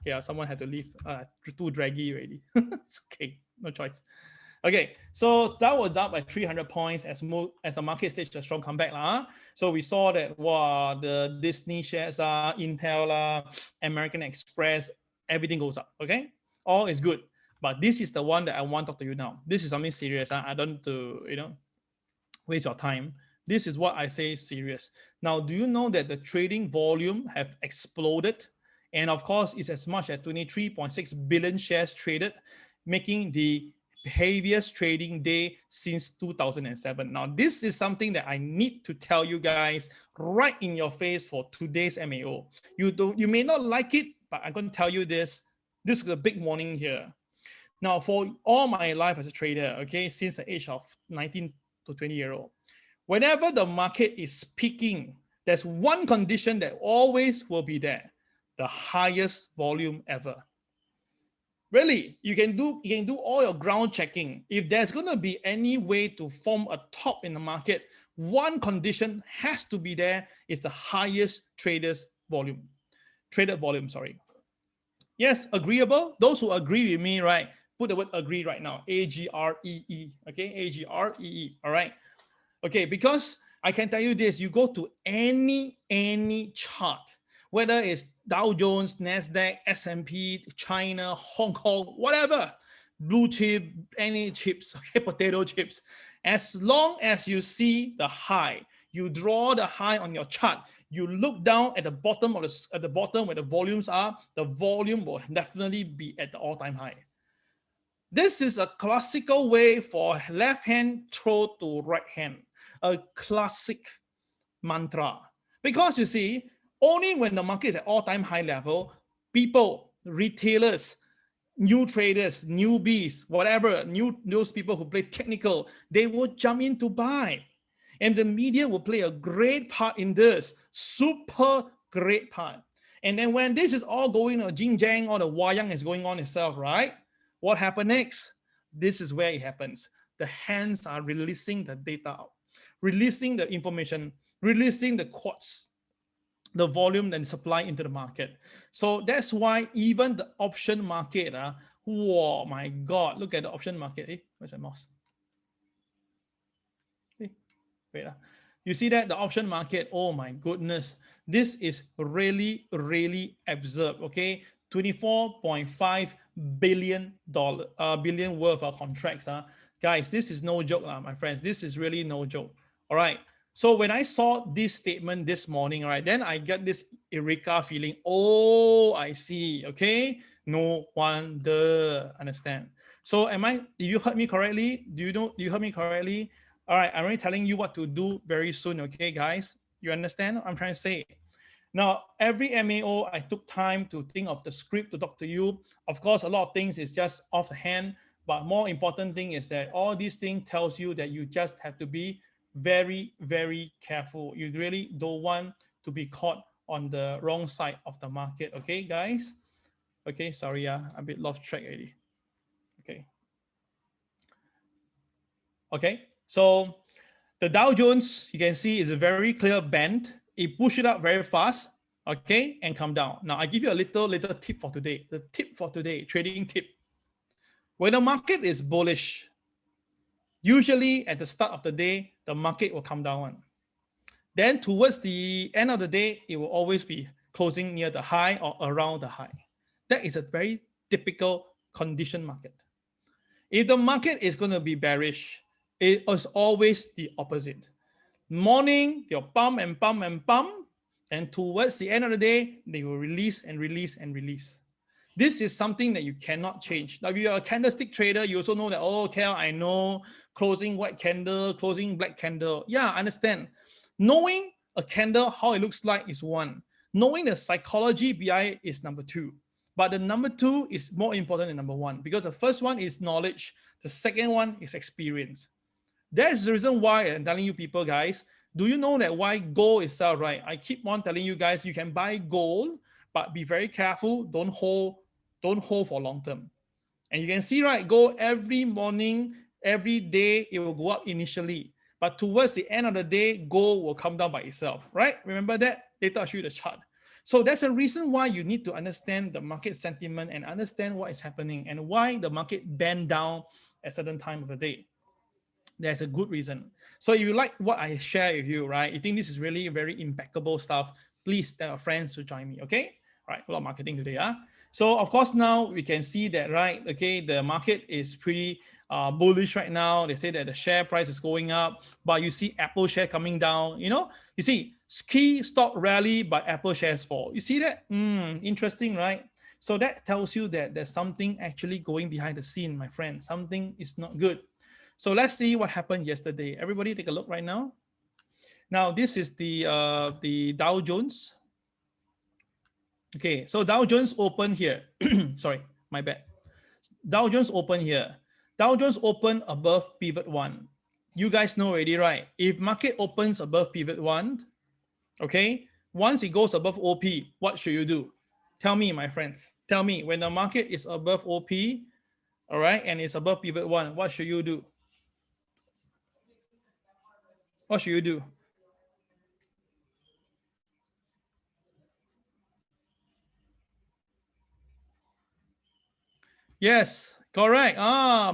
Yeah, someone had to leave. Too draggy already. It's okay, no choice. Okay, so that was up by 300 points as the market staged a strong comeback. So we saw that the Disney shares, Intel, American Express, everything goes up. Okay, all is good. But this is the one that I want to talk to you now. This is something serious. I don't to waste your time. This is what I say serious. Now, do you know that the trading volume have exploded? And of course, it's as much as 23.6 billion shares traded, making the heaviest trading day since 2007. Now, this is something that I need to tell you guys right in your face for today's MAO. You may not like it, but I'm going to tell you this. This is a big warning here. Now, for all my life as a trader, okay, since the age of 19 to 20-year-old, whenever the market is peaking, there's one condition that always will be there: the highest volume ever. Really, you can do all your ground checking. If there's going to be any way to form a top in the market, one condition has to be there: is the highest traded volume. Yes, agreeable. Those who agree with me, right? Put the word agree right now. A-G-R-E-E. Okay, A-G-R-E-E. All right. Okay, because I can tell you this: you go to any chart, whether it's Dow Jones, Nasdaq, S&P, China, Hong Kong, whatever, blue chip, any chips, okay, potato chips, as long as you see the high, you draw the high on your chart, you look down at the bottom of at the bottom where the volumes are, the volume will definitely be at the all-time high. This is a classical way for left hand throw to right hand, a classic mantra. Because you see, only when the market is at all-time high level, people, retailers, new traders, newbies, whatever, those people who play technical, they will jump in to buy. And the media will play a great part in this, super great part. And then when this is all going on, Jing Jang or the Wayang is going on itself, right? What happened next? This is where it happens. The hands are releasing the data out, releasing the information, releasing the quotes, the volume and supply into the market. So that's why even the option market, oh my God, look at the option market. Where's my mouse? Wait, you see that the option market, oh my goodness, this is really, really absurd, okay? $24.5 billion worth of contracts. Guys, this is no joke, my friends. This is really no joke. All right. So when I saw this statement this morning, right, then I get this eureka feeling. Oh, I see. Okay. No wonder. Understand. So you heard me correctly? Do you heard me correctly? All right, I'm already telling you what to do very soon, okay, guys? You understand what I'm trying to say? Now, every MAO, I took time to think of the script to talk to you. Of course, a lot of things is just off the hand, but more important thing is that all these things tells you that you just have to be very, very careful. You really don't want to be caught on the wrong side of the market, okay, guys? Okay, sorry, I'm a bit lost track already. Okay. Okay, so the Dow Jones, you can see, is a very clear band. It pushed it up very fast, okay, and come down. Now, I give you a little tip for today. The tip for today, trading tip. When the market is bullish, usually at the start of the day, the market will come down. Then towards the end of the day, it will always be closing near the high or around the high. That is a very typical condition market. If the market is going to be bearish, it is always the opposite. Morning, they'll pump and pump and pump, and towards the end of the day, they will release and release and release. This is something that you cannot change. Now, if you're a candlestick trader, you also know that, oh, Kel, I know closing white candle, closing black candle. Yeah, I understand. Knowing a candle, how it looks like is one. Knowing the psychology behind it is number two. But the number two is more important than number one, because the first one is knowledge. The second one is experience. That's the reason why I'm telling you people, guys, do you know that why gold itself, right? I keep on telling you guys, you can buy gold, but be very careful. Don't hold for long term. And you can see, right, gold every morning, every day, it will go up initially. But towards the end of the day, gold will come down by itself, right? Remember that? Later I'll show you the chart. So that's a reason why you need to understand the market sentiment and understand what is happening and why the market bend down at a certain time of the day. There's a good reason. So if you like what I share with you, right, you think this is really very impeccable stuff, please tell your friends to join me, okay? All right, a lot of marketing today. So of course, now we can see that, right, okay, the market is pretty bullish right now. They say that the share price is going up, but you see Apple share coming down. You see key stock rally, but Apple shares fall. You see that? Interesting, right? So that tells you that there's something actually going behind the scene, my friend. Something is not good. So let's see what happened yesterday. Everybody take a look right now. Now this is the Dow Jones. Okay, so Dow Jones open here. Sorry, my bad. Dow Jones open here. Dow Jones open above pivot 1. You guys know already, right? If market opens above pivot 1, okay, once it goes above OP, what should you do? Tell me, my friends. Tell me, when the market is above OP, all right, and it's above pivot 1, what should you do? What should you do? Yes, correct.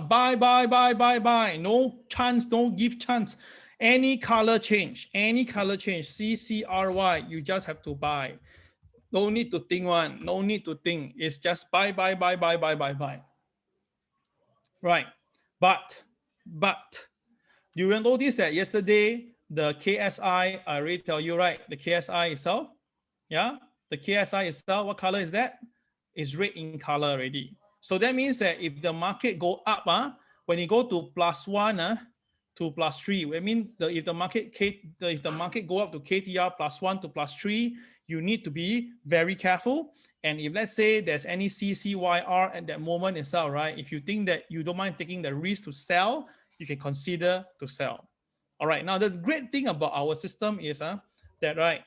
Buy. No chance, no give chance. Any color change, CCRY, you just have to buy. No need to think one, no need to think. It's just buy. Right. But you will notice that yesterday, the KSI, I already tell you, right? The KSI itself, yeah? The KSI itself, what color is that? It's red in color already. So that means that if the market go up, when you go to +1 to +3, I mean, if the market go up to KTR +1 to +3, you need to be very careful. And if let's say there's any CCYR at that moment itself, right? If you think that you don't mind taking the risk to sell, you can consider to sell. All right. Now the great thing about our system is that, right,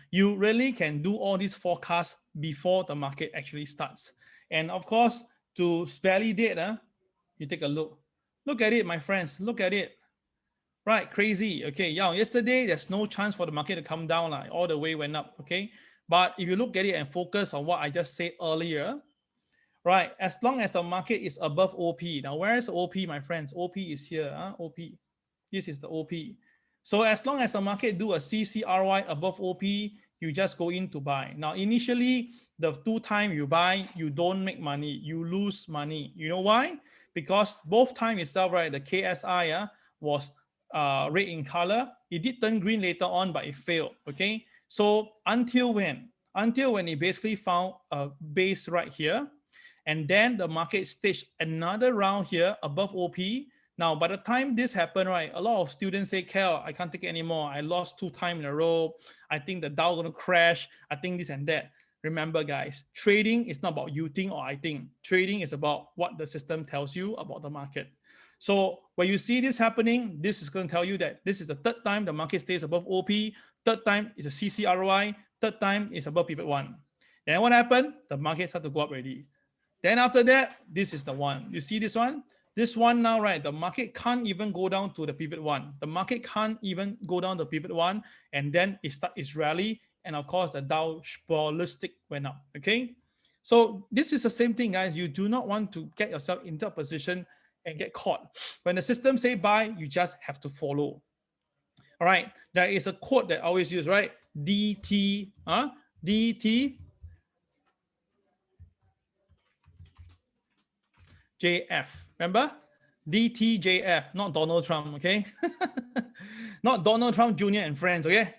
you really can do all these forecasts before the market actually starts. And of course, to validate, you take a look. Look at it, my friends. Look at it. Right, crazy. Okay, yeah. Yesterday, there's no chance for the market to come down. All the way went up. Okay, but if you look at it and focus on what I just said earlier, right? As long as the market is above OP. Now, where is OP, my friends? OP is here. OP. This is the OP. So as long as the market do a CCRY above OP, you just go in to buy. Now, initially, the 2 times you buy, you don't make money. You lose money. You know why? Because both time itself, right, the KSI was red in color. It did turn green later on, but it failed. Okay. So until when? Until when it basically found a base right here. And then the market staged another round here above OP. Now, by the time this happened, right, a lot of students say, Kel, I can't take it anymore. I lost 2 times in a row. I think the Dow gonna crash. I think this and that. Remember, guys, trading is not about you think or I think. Trading is about what the system tells you about the market. So when you see this happening, this is going to tell you that this is the 3rd time the market stays above OP. 3rd time is a CCRY. 3rd time is above pivot 1. Then what happened? The market started to go up already. Then after that, this is the one. You see this one? This one now, right? The market can't even go down to the pivot 1. The market can't even go down to pivot 1. And then it starts its rally. And of course, the Dow ballistic went up. Okay. So this is the same thing, guys. You do not want to get yourself into a position and get caught. When the system say buy, you just have to follow. All right. There is a quote that I always use, right? DT. JF. Remember? DTJF, not Donald Trump, okay? Not Donald Trump Jr. and friends, okay?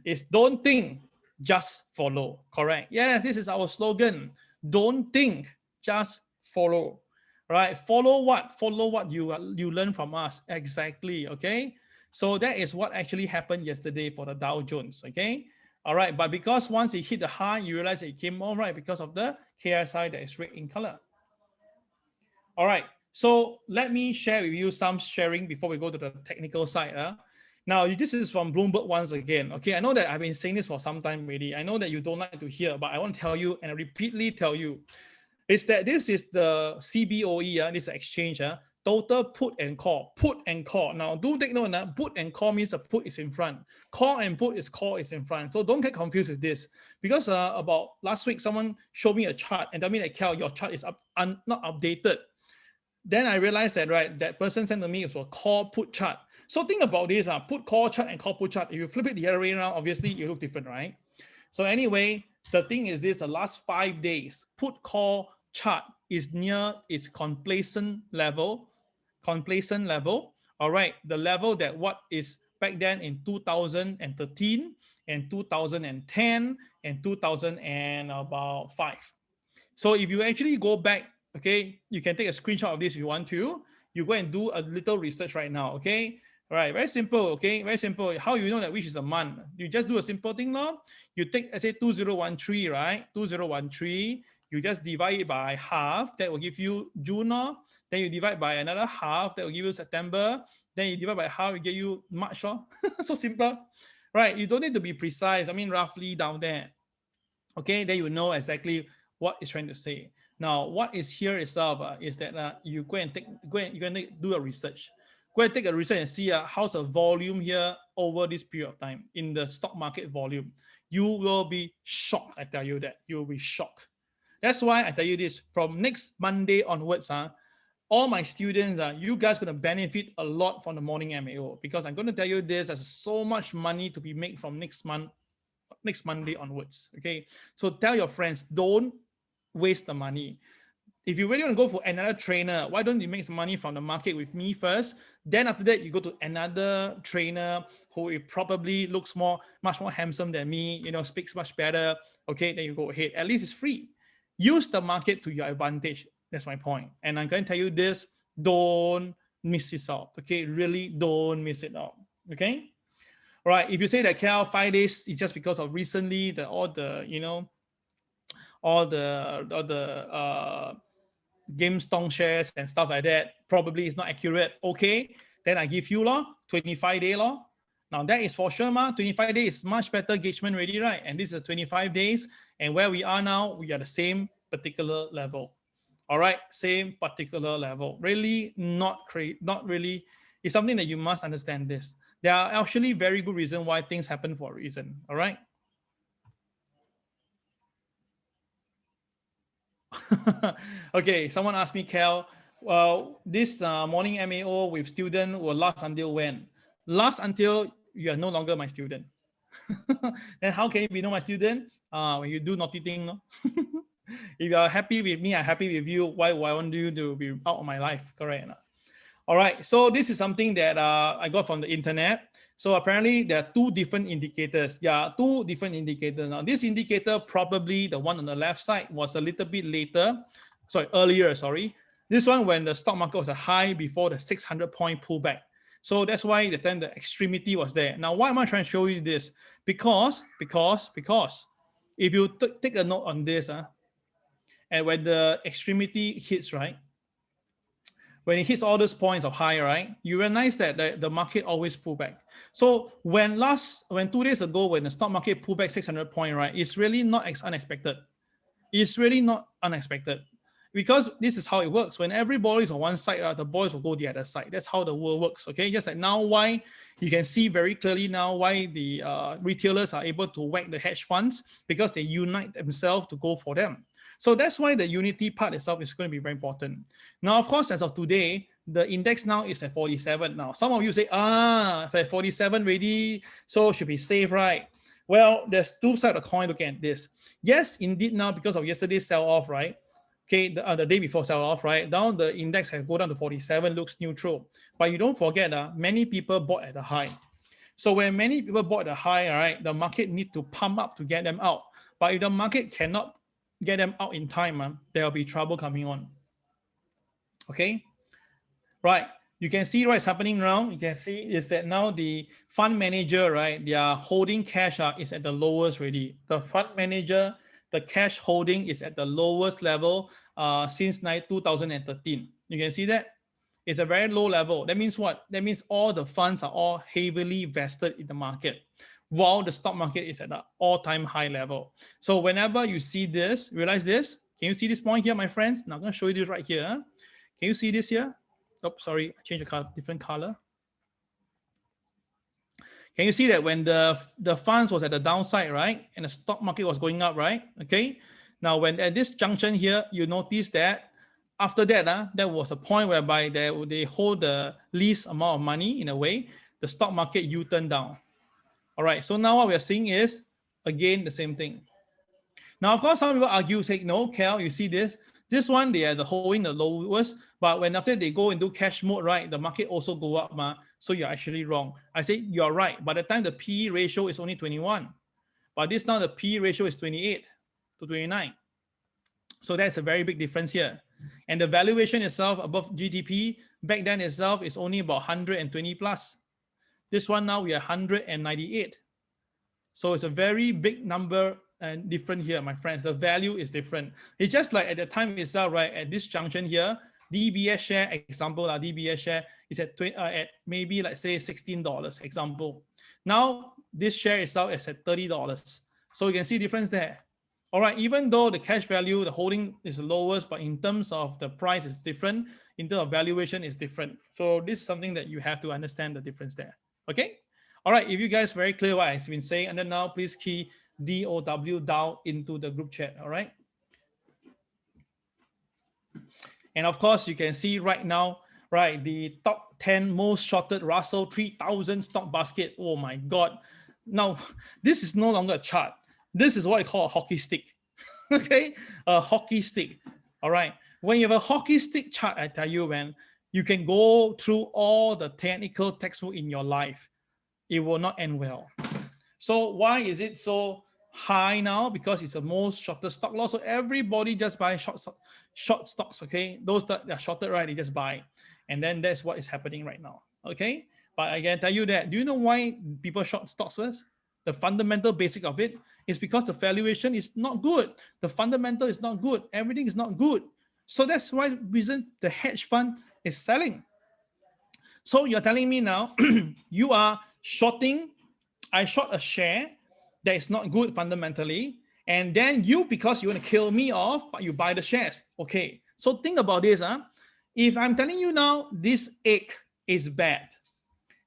It's don't think, just follow. Correct. Yeah, this is our slogan. Don't think, just follow. Right? Follow what? Follow what you learn from us. Exactly. Okay. So that is what actually happened yesterday for the Dow Jones. Okay. All right. But because once it hit the high, you realize it came all right because of the KSI that is red in color. All right. So let me share with you some sharing before we go to the technical side. Now, this is from Bloomberg once again. Okay, I know that I've been saying this for some time already. I know that you don't like to hear, but I want to tell you and I repeatedly tell you, is that this is the CBOE, this exchange, total put and call. Put and call. Now, do take note, put and call means the put is in front. Call and put is call is in front. So don't get confused with this. Because about last week, someone showed me a chart and told me that, Kel, your chart is not updated. Then I realized that, right, that person sent to me was a call put chart. So think about this, put call chart and call put chart. If you flip it the other way around, obviously you look different, right? So anyway, the thing is this, the last 5 days, put call chart is near its complacent level, all right, the level that what is back then in 2013 and 2010 and 2005. So if you actually go back, okay, you can take a screenshot of this if you want to. You go and do a little research right now, okay? All right, very simple, okay? Very simple. How you know that which is a month? You just do a simple thing, no? You take, let's say 2013, right? 2013, you just divide it by half. That will give you June, no? Then you divide by another half. That will give you September. Then you divide by half, it give you March, no? So simple, right? You don't need to be precise. I mean, roughly down there. Okay, then you know exactly what it's trying to say. Now, what is here itself is that you go and do a research. Go and take a research and see how's the volume here over this period of time in the stock market volume. You will be shocked. I tell you that you will be shocked. That's why I tell you this: from next Monday onwards, all my students, you guys are going to benefit a lot from the morning MAO, because I'm going to tell you this: there's so much money to be made from next Monday onwards. Okay, so tell your friends, don't waste the money. If you really want to go for another trainer, why don't you make some money from the market with me first? Then after that, you go to another trainer who probably looks much more handsome than me, speaks much better. Okay, then you go ahead. At least it's free. Use the market to your advantage. That's my point. And I'm going to tell you this: don't miss it out. Okay, really don't miss it out. Okay. All right. If you say that, Cal, 5 days is just because of recently all the Gamestop shares and stuff like that, probably is not accurate. Okay, then I give you 25 day law. Now that is for sure, 25 days is much better engagement ready, right? And this is 25 days, and where we are now, we are the same particular level. All right, same particular level. Really not really. It's something that you must understand this. There are actually very good reasons why things happen for a reason. All right. Okay, someone asked me, Cal, well, this morning MAO with student will last until when? Last until you are no longer my student. Then how can you be my student? When you do naughty thing. No? If you are happy with me, I'm happy with you. Why I want you to be out of my life? Correct. All right, so this is something that I got from the internet. So apparently there are two different indicators. Yeah, two different indicators. Now this indicator, probably the one on the left side, was a little bit earlier. This one when the stock market was a high before the 600-point pullback. So that's why the time the extremity was there. Now, why am I trying to show you this? Because if you take a note on this, and when the extremity hits, right? When it hits all those points of high, right, you realize that the market always pull back. So when 2 days ago, when the stock market pulled back 600 point, right, it's really not unexpected. It's really not unexpected, because this is how it works. When everybody is on one side, the boys will go the other side. That's how the world works. Okay, just like now, why you can see very clearly now why the retailers are able to whack the hedge funds, because they unite themselves to go for them. So that's why the unity part itself is going to be very important. Now, of course, as of today, the index now is at 47 now. Some of you say, at 47 already, so should be safe, right? Well, there's two sides of the coin looking at this. Yes, indeed now, because of yesterday's sell-off, right? Okay, the day before sell-off, right? Down the index has go down to 47, looks neutral. But you don't forget, many people bought at the high. So when many people bought at the high, right, the market need to pump up to get them out. But if the market cannot get them out in time, there will be trouble coming on. Okay, right. You can see what's happening now. You can see is that now the fund manager, right, their holding cash is at the lowest already. The fund manager, the cash holding is at the lowest level since 2013. You can see that it's a very low level. That means what? That means all the funds are all heavily vested in the market, while the stock market is at the all-time high level. So whenever you see this, realize this. Can you see this point here, my friends? Now I'm going to show you this right here. Can you see this here? Oh, sorry, I changed the color, different color. Can you see that when the funds was at the downside, right? And the stock market was going up, right? Okay. Now, when at this junction here, you notice that after that, there was a point whereby they hold the least amount of money in a way, the stock market U-turn down. All right, so now what we're seeing is, again, the same thing. Now, of course, some people argue, say, no, Cal, you see this, This one, they are holding the lowest, but when after they go into cash mode, right, the market also go up, so you're actually wrong. I say you're right. By the time the P ratio is only 21, but this now the P ratio is 28 to 29. So that's a very big difference here. And the valuation itself above GDP back then itself is only about 120 plus. This one now we are 198. So it's a very big number and different here, my friends. The value is different. It's just like at the time itself, right? At this junction here, DBS share example, DBS share is at maybe let's say $16 example. Now this share itself is at $30. So you can see difference there. All right, even though the cash value, the holding is the lowest, but in terms of the price is different, in terms of valuation is different. So this is something that you have to understand the difference there. Okay. All right, if you guys very clear what I've been saying, and then now please key DOW down into the group chat. All right. And of course, you can see right now, right, the top 10 most shorted Russell 3000 stock basket. Oh my God. Now, this is no longer a chart. This is what I call a hockey stick. Okay, a hockey stick. All right. When you have a hockey stick chart, I tell you, man, you can go through all the technical textbook in your life. It will not end well. So why is it so high now? Because it's the most shortest stock loss. So everybody just buy short stocks. Okay, those that are shorted, right? They just buy, and then that's what is happening right now. Okay, but I can tell you that. Do you know why people short stocks first? The fundamental basic of it is because the valuation is not good. The fundamental is not good. Everything is not good. So that's why reason the hedge fund is selling. So you're telling me now you are shorting. I short a share that is not good fundamentally. And then you, because you want to kill me off, but you buy the shares. Okay. So think about this. If I'm telling you now this egg is bad,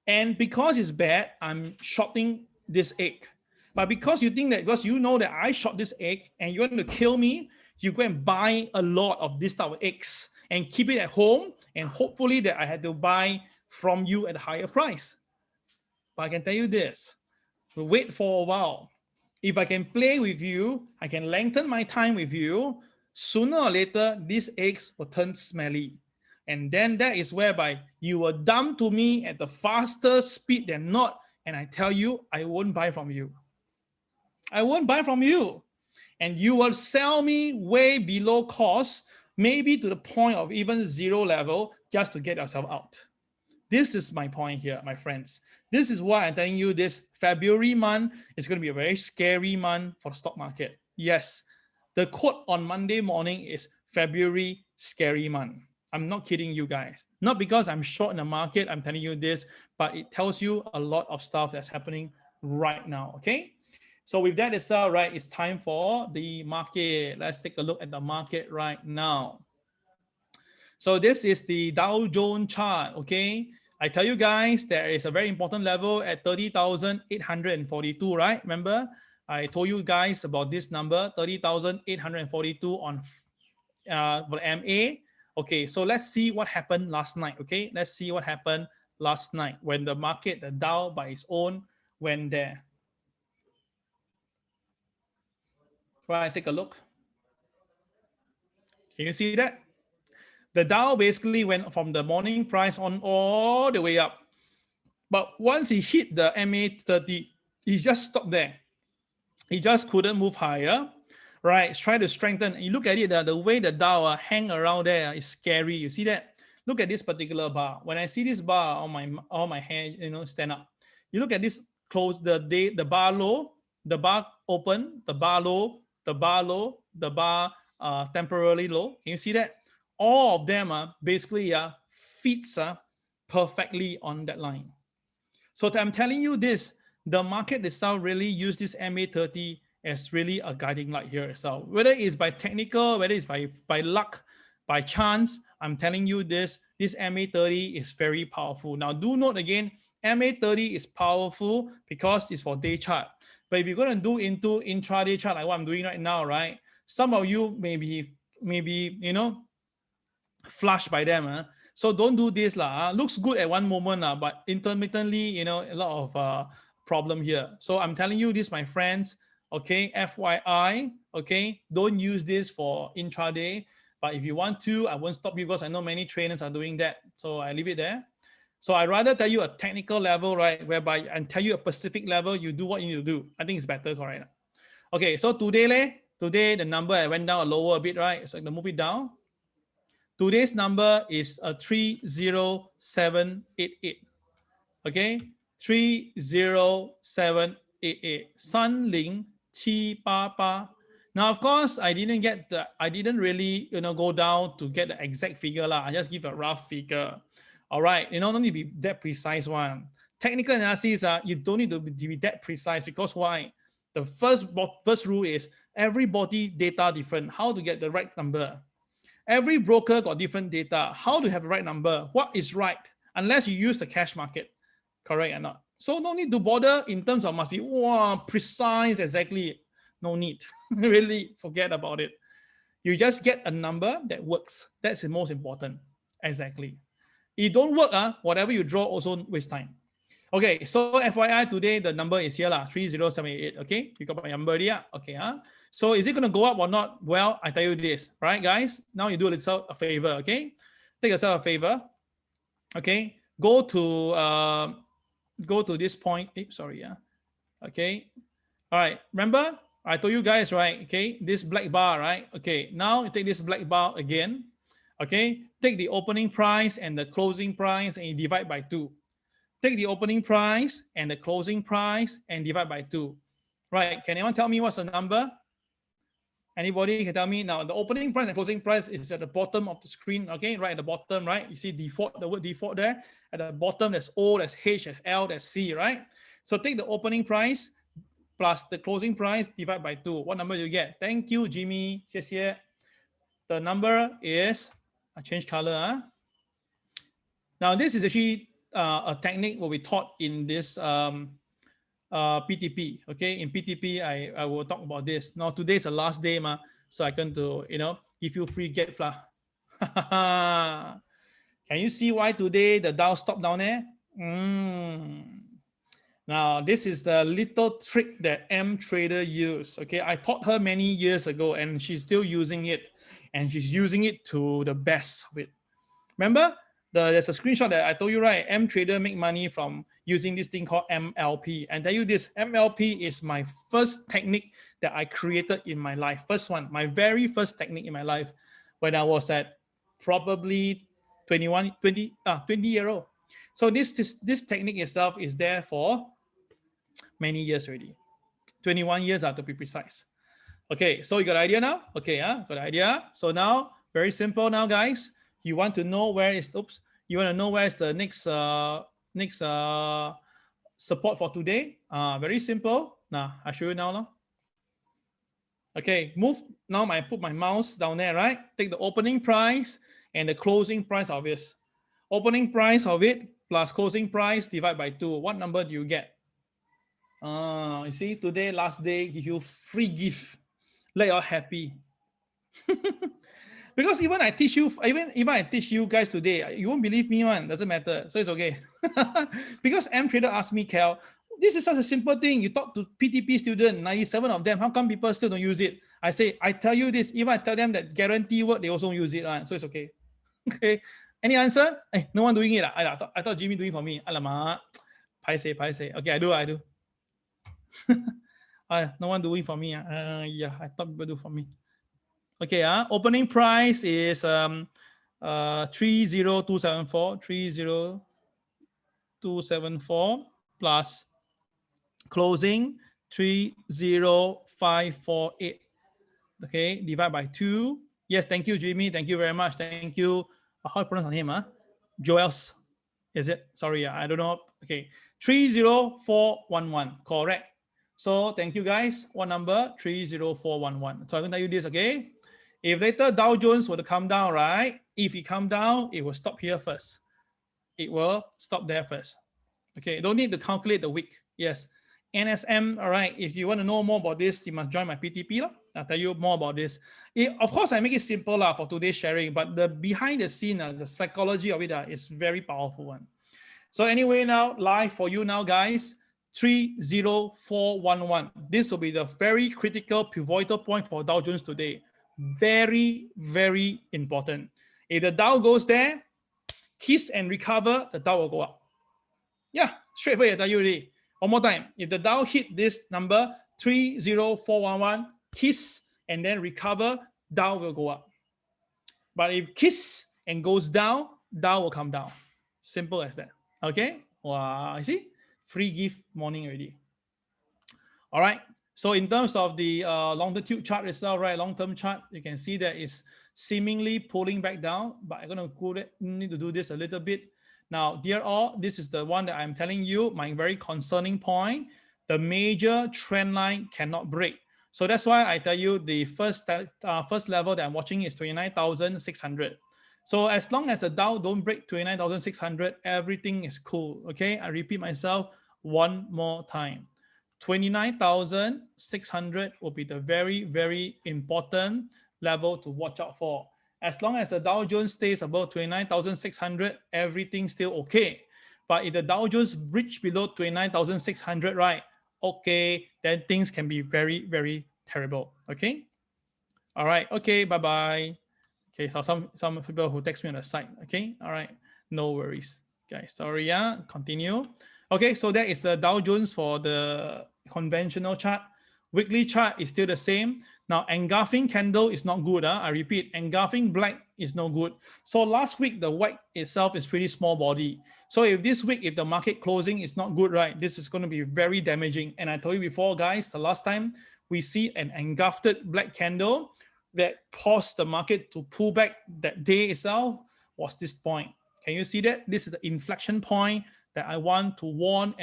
and because it's bad, I'm shorting this egg. But because you think that, because you know that I short this egg and you want to kill me, you go and buy a lot of this type of eggs and keep it at home, and hopefully that I had to buy from you at a higher price. But I can tell you this, wait for a while. If I can play with you, I can lengthen my time with you, sooner or later, these eggs will turn smelly. And then that is whereby you will dump to me at the faster speed than not. And I tell you, I won't buy from you. I won't buy from you. And you will sell me way below cost, maybe to the point of even zero level, just to get yourself out. This is my point here, my friends. This is why I'm telling you this February month is going to be a very scary month for the stock market. Yes, the quote on Monday morning is February scary month. I'm not kidding you guys. Not because I'm short in the market, I'm telling you this, but it tells you a lot of stuff that's happening right now, okay? So with that itself, right, it's time for the market. Let's take a look at the market right now. So this is the Dow Jones Chart, okay? I tell you guys, there is a very important level at 30,842, right? Remember, I told you guys about this number, 30,842 on for MA. Okay, so let's see what happened last night, okay? Let's see what happened last night when the market, the Dow by its own, went there. Right, take a look. Can you see that? The Dow basically went from the morning price on all the way up. But once he hit the MA30, he just stopped there. He just couldn't move higher, right? Try to strengthen. You look at it, the way the Dow hang around there is scary. You see that? Look at this particular bar. When I see this bar on my hand, stand up. You look at this close the day, the bar low, the bar open, the bar low, the bar low, the bar temporarily low. Can you see that? All of them basically fits perfectly on that line. So I'm telling you this, the market itself really use this MA30 as really a guiding light here itself. Whether it's by technical, whether it's by luck, by chance, I'm telling you this MA30 is very powerful. Now do note again, MA30 is powerful because it's for day chart. But if you're going to do into intraday chart like what I'm doing right now, right? Some of you maybe flushed by them. So don't do this. Looks good at one moment, but intermittently, a lot of problem here. So I'm telling you this, my friends, okay, FYI, okay, don't use this for intraday. But if you want to, I won't stop you because I know many trainers are doing that. So I leave it there. So I'd rather tell you a technical level, right? Whereby and tell you a specific level, you do what you need to do. I think it's better, correct? Okay, so today the number I went down a lower a bit, right? So I'm gonna move it down. Today's number is a 30788. Okay, 30788. San Ling Qi Ba Ba. Now, of course, I didn't really, go down to get the exact figure lah. I just give a rough figure. All right, no need to be that precise one. Technical analysis, you don't need to be that precise because why? The first rule is everybody data different. How to get the right number? Every broker got different data. How to have the right number? What is right? Unless you use the cash market, correct or not? So no need to bother in terms of must be precise exactly. No need. Really forget about it. You just get a number that works. That's the most important. Exactly. It don't work, whatever you draw also waste time. Okay, so FYI today the number is here 30788. Okay, you got my number here. Okay, so is it going to go up or not? Well, I tell you this, right, guys? Now you do a favor. Okay, take yourself a favor. Okay, go to this point. Sorry, okay. All right, remember I told you guys, right? Okay, this black bar, right? Okay, now you take this black bar again. Okay, take the opening price and the closing price and you divide by 2. Take the opening price and the closing price and divide by 2. Right, can anyone tell me what's the number? Anybody can tell me? Now, the opening price and closing price is at the bottom of the screen, okay? Right at the bottom, right? You see default, the word default there. At the bottom, there's O, there's H, there's L, there's C, right? So take the opening price plus the closing price, divide by 2. What number do you get? Thank you, Jimmy. 谢谢. The number is, I change color. Now, this is actually a technique what we taught in this PTP. Okay, in PTP, I will talk about this. Now, today is the last day, so I can give you free get flah. Can you see why today the Dow stopped down there? Now, this is the little trick that M Trader used. Okay, I taught her many years ago, and she's still using it, and she's using it to the best of it. Remember? There's a screenshot that I told you, right? M Trader make money from using this thing called MLP. And tell you this, MLP is my first technique that I created in my life. First one, my very first technique in my life when I was at probably 20 year old. So this technique itself is there for many years already. 21 years to be precise. Okay, so you got an idea now? Okay, got an idea. So now, very simple now, guys. You want to know where is the next support for today? Very simple. Now I show you now. Okay, move. Now I put my mouse down there, right? Take the opening price and the closing price of this. Opening price of it plus closing price divide by 2. What number do you get? You see, today last day, give you free gift. Let you all happy. Because even I teach you guys today, you won't believe me, man. Doesn't matter. So it's okay. Because M Trader asked me, Kel, this is such a simple thing. You talk to PTP students, 97 of them. How come people still don't use it? I say, I tell you this. Even I tell them that guarantee work, they also use it. So it's okay. Okay. Any answer? Hey, no one doing it. I thought Jimmy doing for me. Alamak. Paise. Okay, I do. No one doing for me. Yeah, I thought people do for me. Okay, opening price is 30274 plus closing 30548. Okay, divide by 2. Yes, thank you, Jimmy. Thank you very much. Thank you. How do you pronounce him? Joel's. Is it? Sorry, I don't know. Okay, 30411. Correct. So thank you, guys. What number? 30411. So I'm going to tell you this, okay? If later Dow Jones were to come down, right? If it come down, it will stop here first. It will stop there first. Okay, don't need to calculate the wick. Yes. NSM, all right. If you want to know more about this, you must join my PTP. I'll tell you more about this. Of course, I make it simple for today's sharing, but the behind the scene, the psychology of it is very powerful one. So anyway, now live for you now, guys. 30411. This will be the very critical pivotal point for Dow Jones today. Very, very important. If the Dow goes there, kiss and recover, the Dow will go up. Yeah, straightforward, I tell you already. One more time. If the Dow hit this number, 30411, kiss and then recover, Dow will go up. But if kiss and goes down, Dow will come down. Simple as that. Okay? Wow, you see? Free gift morning already. All right. So in terms of the longitude chart itself, right, long-term chart, you can see that it's seemingly pulling back down, but I'm going to need to do this a little bit. Now, dear all, this is the one that I'm telling you, my very concerning point. The major trend line cannot break. So that's why I tell you the first level that I'm watching is 29,600. So as long as the Dow don't break 29,600, everything is cool. Okay, I repeat myself one more time. 29,600 will be the very, very important level to watch out for. As long as the Dow Jones stays above 29,600, everything's still okay. But if the Dow Jones breach below 29,600, right, okay, then things can be very, very terrible. Okay. All right. Okay. Bye-bye. Okay. So some people who text me on the side. Okay. All right. No worries. Guys, sorry. Yeah. Continue. Okay. So that is the Dow Jones for the conventional chart. Weekly chart is still the same. Now, engulfing candle is not good. I repeat, engulfing black is no good. So last week, the white itself is pretty small body. So if this week, if the market closing is not good, right, this is going to be very damaging. And I told you before, guys, the last time we see an engulfed black candle that caused the market to pull back that day itself was this point. Can you see that? This is the inflection point that I want to warn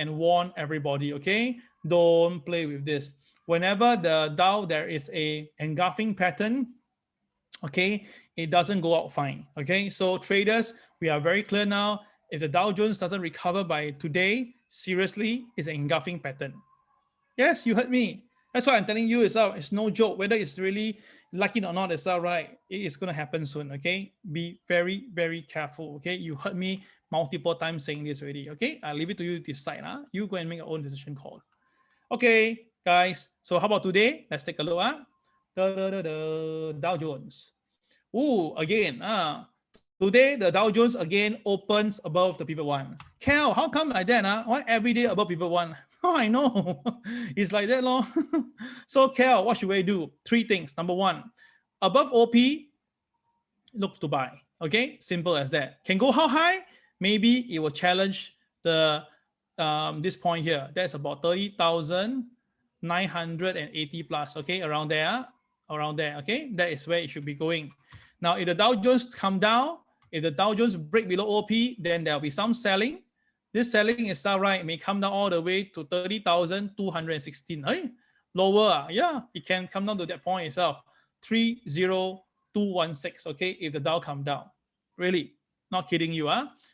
everybody, okay? Don't play with this. Whenever the Dow, there is a engulfing pattern, okay, it doesn't go out fine, okay? So traders, we are very clear now. If the Dow Jones doesn't recover by today, seriously, it's an engulfing pattern. Yes, you heard me. That's why I'm telling you it's no joke. Whether it's really like it or not, it's all right. It is going to happen soon, okay? Be very, very careful, okay? You heard me multiple times saying this already, okay? I'll leave it to you to decide. You go and make your own decision call. Okay, guys. So how about today? Let's take a look at Dow Jones. Ooh, again, today the Dow Jones again opens above the pivot one. Cal, how come like that? Why every day above pivot one? Oh, I know. It's like that, long. So, Cal, what should we do? Three things. Number one, above OP, look to buy. Okay, simple as that. Can go how high? Maybe it will challenge the this point here. That's about 30,980 plus. Okay, around there. Okay, that is where it should be going. Now, if the Dow Jones come down, if the Dow Jones break below OP, then there'll be some selling. This selling itself, right, may come down all the way to 30,216. Hey, lower, yeah, it can come down to that point itself, 30,216. Okay, if the Dow come down, really, not kidding you,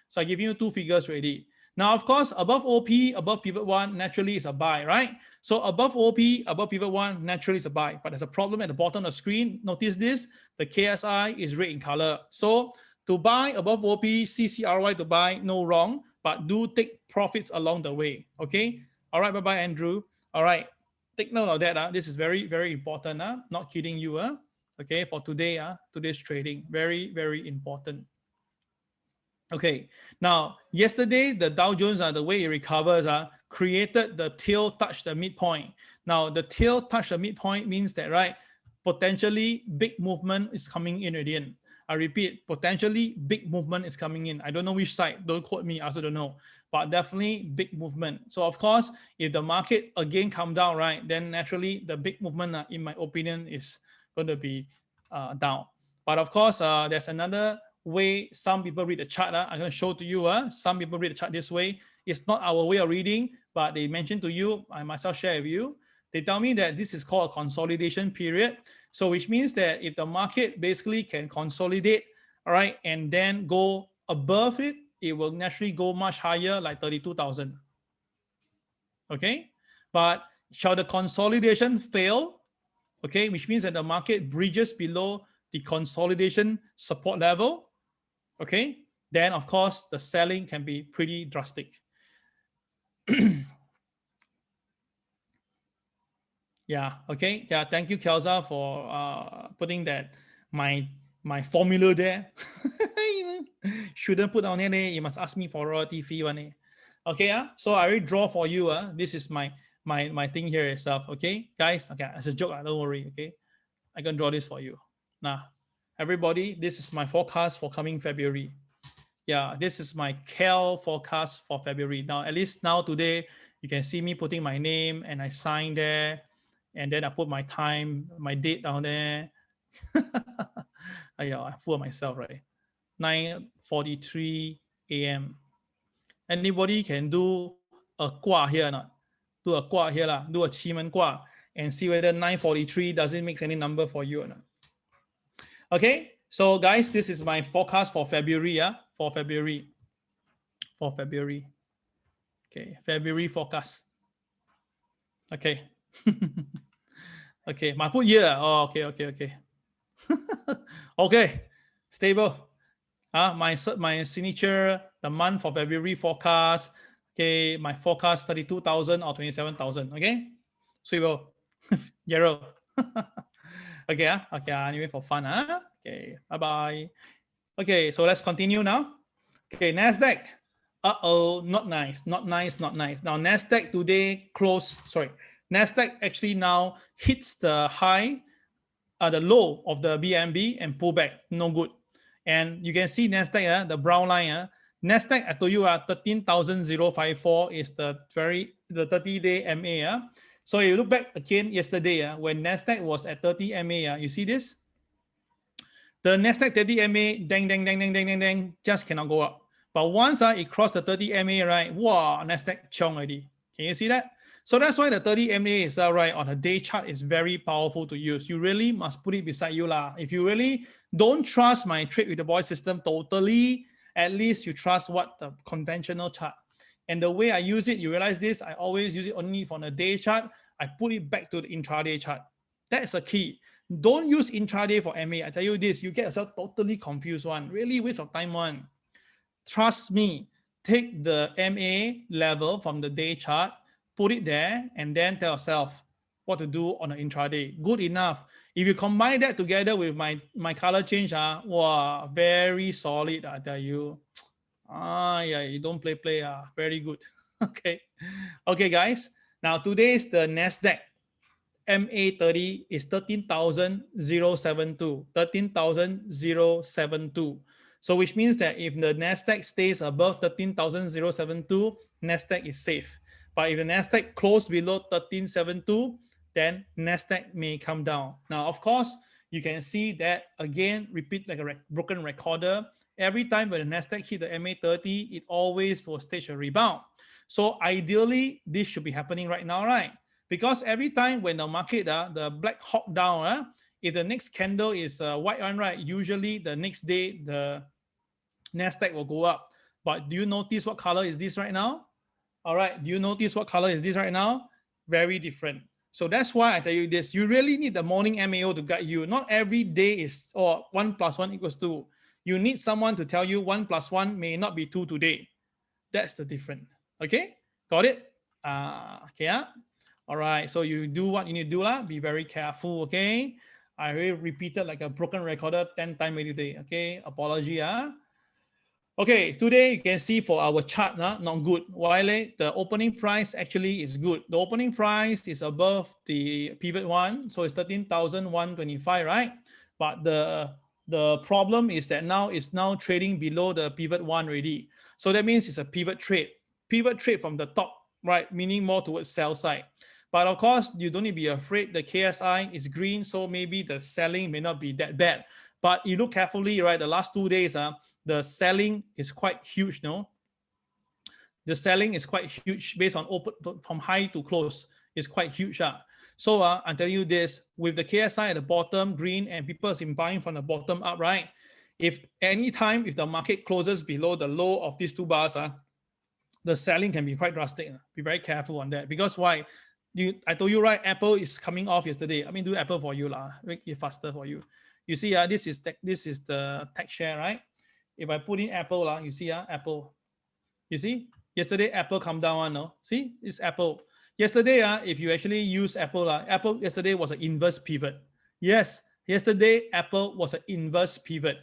So I give you two figures already. Now, of course, above OP, above pivot one, naturally is a buy, right? So above OP, above pivot one, naturally is a buy. But there's a problem at the bottom of the screen. Notice this, the KSI is red in color. So to buy above OP, CCRY to buy, no wrong, but do take profits along the way, okay? All right, bye-bye, Andrew. All right, take note of that. This is very, very important. Not kidding you. Okay, for today, today's trading, very, very important. Okay, now yesterday the Dow Jones, the way it recovers, created the tail touch the midpoint. Now the tail touch the midpoint means that, right, potentially big movement is coming in again. I repeat, potentially big movement is coming in. I don't know which side, don't quote me, I also don't know, but definitely big movement. So of course, if the market again come down, right, then naturally the big movement, in my opinion, is going to be down. But of course, there's another way some people read the chart. I'm going to show to you. Some people read the chart this way. It's not our way of reading, but they mentioned to you, I myself share with you. They tell me that this is called a consolidation period. So which means that if the market basically can consolidate, all right, and then go above it, it will naturally go much higher, like 32,000. Okay, but shall the consolidation fail? Okay, which means that the market bridges below the consolidation support level. Okay, then of course the selling can be pretty drastic. Yeah. Okay. Yeah. Thank you, Kelza, for putting that my formula there. Shouldn't put down here. You must ask me for royalty fee one. Okay. So I already draw for you. This is my thing here itself. Okay, guys. Okay, it's a joke. Don't worry. Okay, I can draw this for you. Now, everybody, this is my forecast for coming February. Yeah, this is my Cal forecast for February. Now, at least now today, you can see me putting my name and I sign there. And then I put my time, my date down there. Yeah, I fool myself, right? 9:43 a.m. Anybody can do a qua here or not? Do a qua here lah. Do a Qimen qua and see whether 9:43 does it make any number for you or not. Okay, so guys, this is my forecast for February. For February. Okay, February forecast. Okay. Okay, my put year. Oh, okay. Okay, stable. My signature, the month for February forecast. Okay, my forecast 32,000 or 27,000. Okay, stable. Yellow. Okay, okay. Anyway, for fun. Okay, bye bye. Okay, so let's continue now. Okay, Nasdaq. Not nice. Now Nasdaq today closed. Sorry, Nasdaq actually now hits the high, the low of the BNB and pull back. No good. And you can see Nasdaq, the brown line. Nasdaq, I told you, 13,054 is the 30-day MA. So you look back again yesterday, when Nasdaq was at 30 MA. You see this? The Nasdaq 30 MA, dang, just cannot go up. But once it crossed the 30 MA, right? Wow, Nasdaq chong already. Can you see that? So that's why the 30 MA is right on a day chart is very powerful to use. You really must put it beside you lah. If you really don't trust my trade with the boy system totally, at least you trust what the conventional chart. And the way I use it, you realize this, I always use it only for the day chart. I put it back to the intraday chart. That's the key. Don't use intraday for MA. I tell you this, you get yourself totally confused one. Really waste of time one. Trust me, take the MA level from the day chart, put it there, and then tell yourself what to do on the intraday. Good enough. If you combine that together with my color change, wow, very solid, I tell you. Yeah, you don't play, very good. Okay, guys. Now today's the Nasdaq MA30 is 13,072. 13,072. So which means that if the Nasdaq stays above 13,072, Nasdaq is safe. But if the Nasdaq close below 1372, then Nasdaq may come down. Now, of course, you can see that again, repeat like a broken recorder. Every time when the Nasdaq hit the MA30, it always will stage a rebound. So ideally, this should be happening right now, right? Because every time when the market, the black hawk down, if the next candle is white one, right, usually the next day, the Nasdaq will go up. But do you notice what color is this right now? All right, do you notice what color is this right now? Very different. So that's why I tell you this, you really need the morning MAO to guide you. Not every day is 1 + 1 = 2. You need someone to tell you 1 + 1 may not be 2 today. That's the difference. Okay, got it? Okay. All right, so you do what you need to do. Be very careful, okay? I already repeated like a broken recorder 10 times every day, okay? Apology. Okay, today you can see for our chart, not good. While the opening price actually is good. The opening price is above the pivot one, so it's 13,125, right? But the problem is that now it's now trading below the pivot one already. So that means it's a pivot trade. Pivot trade from the top, right? Meaning more towards sell side. But of course, you don't need to be afraid. The KSI is green, so maybe the selling may not be that bad. But you look carefully, right? The last 2 days, the selling is quite huge, no? The selling is quite huge based on open from high to close. It's quite huge. So I tell you this, with the KSI at the bottom, green, and people have been buying from the bottom up, right? If anytime, if the market closes below the low of these two bars, the selling can be quite drastic. Be very careful on that. Because why? I told you, right, Apple is coming off yesterday. I mean, do Apple for you, make it faster for you. You see, this is the tech share, right? If I put in Apple, you see, Apple. You see, yesterday Apple come down, no? See, it's Apple. Yesterday, if you actually use Apple, Apple yesterday was an inverse pivot. Yes, yesterday Apple was an inverse pivot.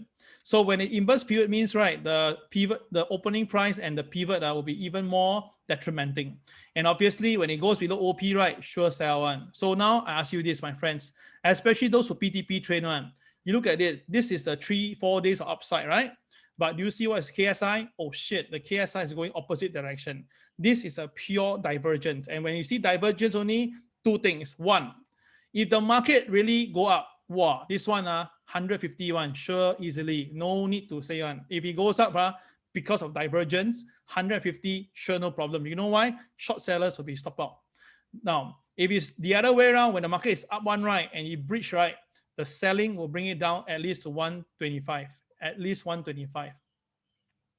So when an inverse pivot means, right, the pivot, the opening price and the pivot will be even more detrimenting. And obviously, when it goes below OP, right, sure sell one. So now I ask you this, my friends, especially those who PTP trade one. You look at it. This is a 3-4 days of upside, right? But do you see what is KSI? Oh shit, the KSI is going opposite direction. This is a pure divergence. And when you see divergence, only two things. One, if the market really go up, wow, this one 151, sure, easily. No need to say one. If it goes up because of divergence, 150, sure, no problem. You know why? Short sellers will be stopped out. Now, if it's the other way around, when the market is up one, right, and you breach, right, the selling will bring it down at least to 125. At least 125.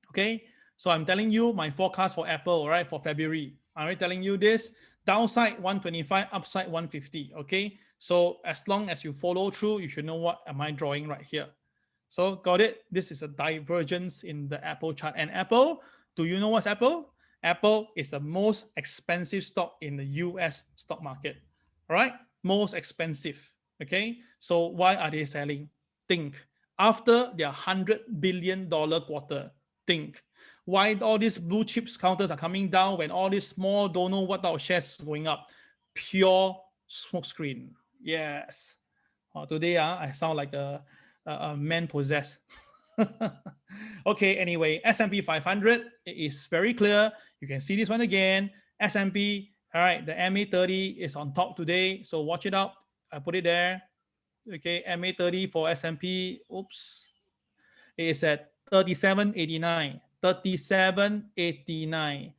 Okay, so I'm telling you my forecast for Apple, right, for February. I'm already telling you this. Downside 125, upside 150. Okay, so as long as you follow through, you should know what am I drawing right here. So got it? This is a divergence in the Apple chart. And Apple, do you know what's Apple? Apple is the most expensive stock in the US stock market. All right, most expensive. Okay, so why are they selling? Think. After their $100 billion quarter, think. Why all these blue chips counters are coming down when all these small don't know what our shares is going up? Pure smokescreen. Yes. Today I sound like a man possessed. Okay, anyway, S&P 500 is very clear. You can see this one again. S&P, all right, the MA30 is on top today. So watch it out. I put it there. Okay, MA30 for S&P, oops, it is at 37.89, 37.89,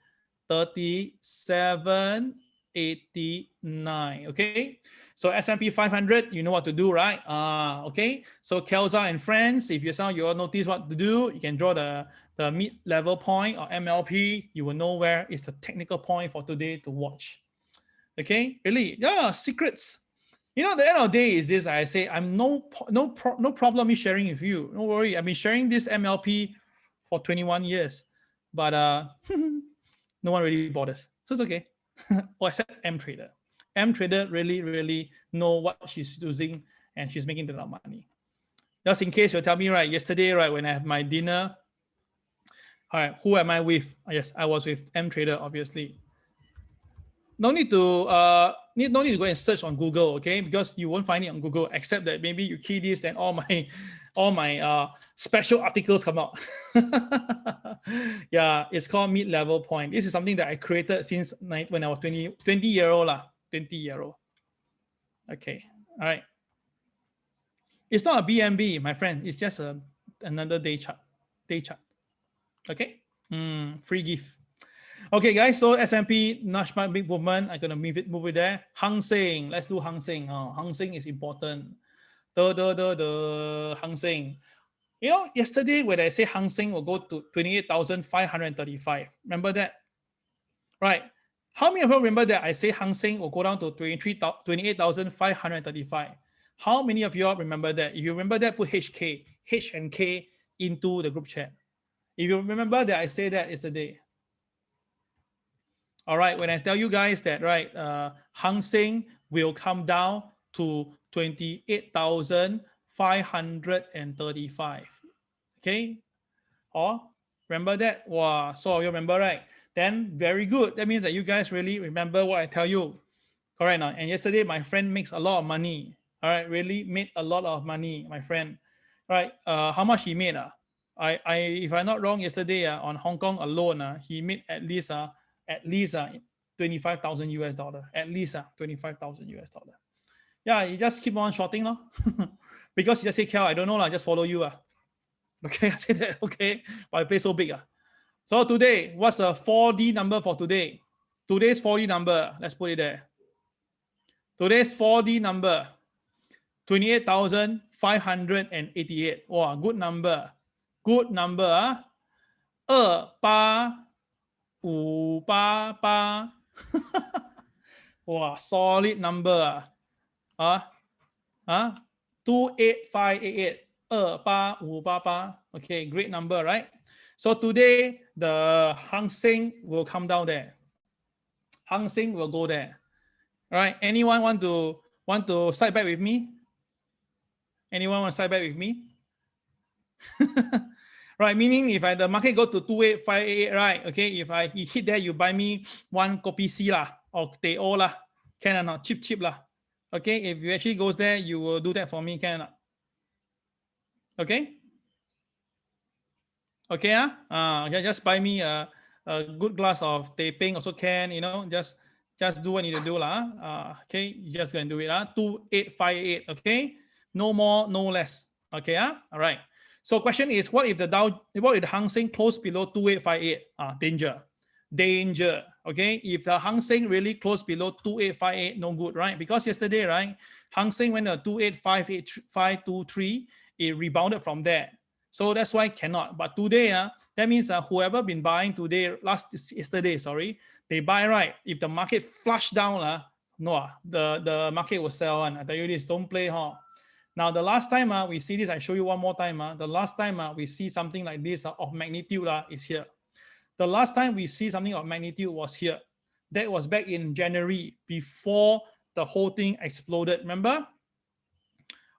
37.89. Okay, so S&P 500, you know what to do, right? Okay, so Kelza and friends, if you all notice what to do, you can draw the mid-level point or MLP. You will know where is the technical point for today to watch. Okay, really, yeah, secrets. You know, the end of the day is this. I say I'm no problem me sharing with you. Don't worry. I've been sharing this MLP for 21 years, but no one really bothers. So it's okay. Or except M Trader. M Trader really know what she's using and she's making a lot of money. Just in case you tell me, right, yesterday, right, when I had my dinner, all right, who am I with? Yes, I was with M Trader, obviously. No need to no need to go and search on Google, okay? Because you won't find it on Google, except that maybe you key this, then all my special articles come out. Yeah, it's called mid-level point. This is something that I created since when I was 20-year-old lah, 20-year-old. Okay, all right. It's not a BNB, my friend. It's just another day chart. Okay, free gift. Okay, guys, so S&P, Nasdaq, big movement. I'm going to move it there. Hang Seng, let's do Hang Seng. Hang Seng is important. The Hang Seng. You know, yesterday when I say Hang Seng will go to 28,535. Remember that? Right. How many of you remember that I say Hang Seng will go down to 28,535? How many of you remember that? If you remember that, put H and K into the group chat. If you remember that I say that yesterday. All right, when I tell you guys that, right, Hang Seng will come down to 28,535. Okay, remember that? Wow, so you remember, right? Then very good. That means that you guys really remember what I tell you. Correct now. And yesterday, my friend makes a lot of money. All right, really made a lot of money, my friend. Right? How much he made? If I'm not wrong, yesterday on Hong Kong alone, he made at least 25,000 US dollar. At least 25,000 US dollar. Yeah, you just keep on shorting, no? Because you just say, Kel, I don't know, just follow you. Okay, I said that, okay, but I play so big. So today, what's the 4D number for today? Today's 4D number, let's put it there. Today's 4D number, 28,588. Wow, good number. Good number. 28,588. Wow, solid number. 28588. 28,588. Okay, great number, right? So today, the Hang Seng will come down there. Hang Seng will go there. All right. Anyone want to side bet with me? Anyone want to side bet with me? Right, meaning if the market go to 28588, right? Okay, if I hit there, you buy me one kopi C lah or teh-o lah, can or not? Cheap lah. Okay, if you actually goes there, you will do that for me, can or not? Okay. Okay, okay, just buy me a good glass of teh peng also can, you know, just do what you need to do lah. Okay, you just go and do it 2858. Okay, no more, no less. Okay, all right. So question is, what if the Hang Seng closed below 2858? Danger. Okay, if the Hang Seng really closed below 2858, no good, right? Because yesterday, right, Hang Seng went to 2858.523, it rebounded from there. So that's why cannot. But today, that means whoever been buying today, yesterday, they buy, right? If the market flush down, no, the market will sell. I tell you this, don't play, huh? Now, the last time we see this, I show you one more time. The last time we see something like this of magnitude is here. The last time we see something of magnitude was here. That was back in January before the whole thing exploded. Remember?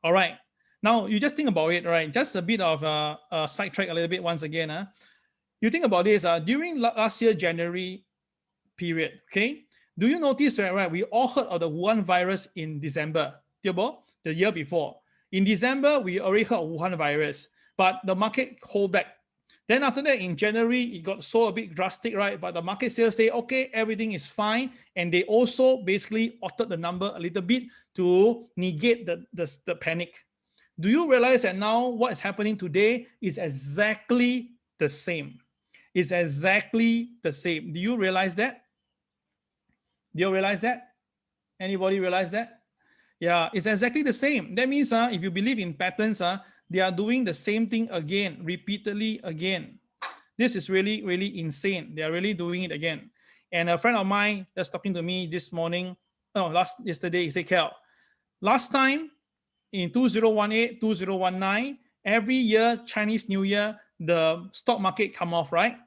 All right. Now, you just think about it, right? Just a bit of a sidetrack a little bit once again. You think about this. During last year, January period, okay? Do you notice, right? We all heard of the Wuhan virus in December, the year before. In December, we already heard of Wuhan virus, but the market hold back. Then after that, in January, it got so a bit drastic, right? But the market still say, okay, everything is fine. And they also basically altered the number a little bit to negate the panic. Do you realize that now what is happening today is exactly the same? It's exactly the same. Do you realize that? Do you realize that? Anybody realize that? Yeah, it's exactly the same. That means if you believe in patterns, they are doing the same thing again, repeatedly again. This is really, really insane. They are really doing it again. And a friend of mine that's talking to me this morning, yesterday, he said, Kel, last time in 2018, 2019, every year, Chinese New Year, the stock market come off, right?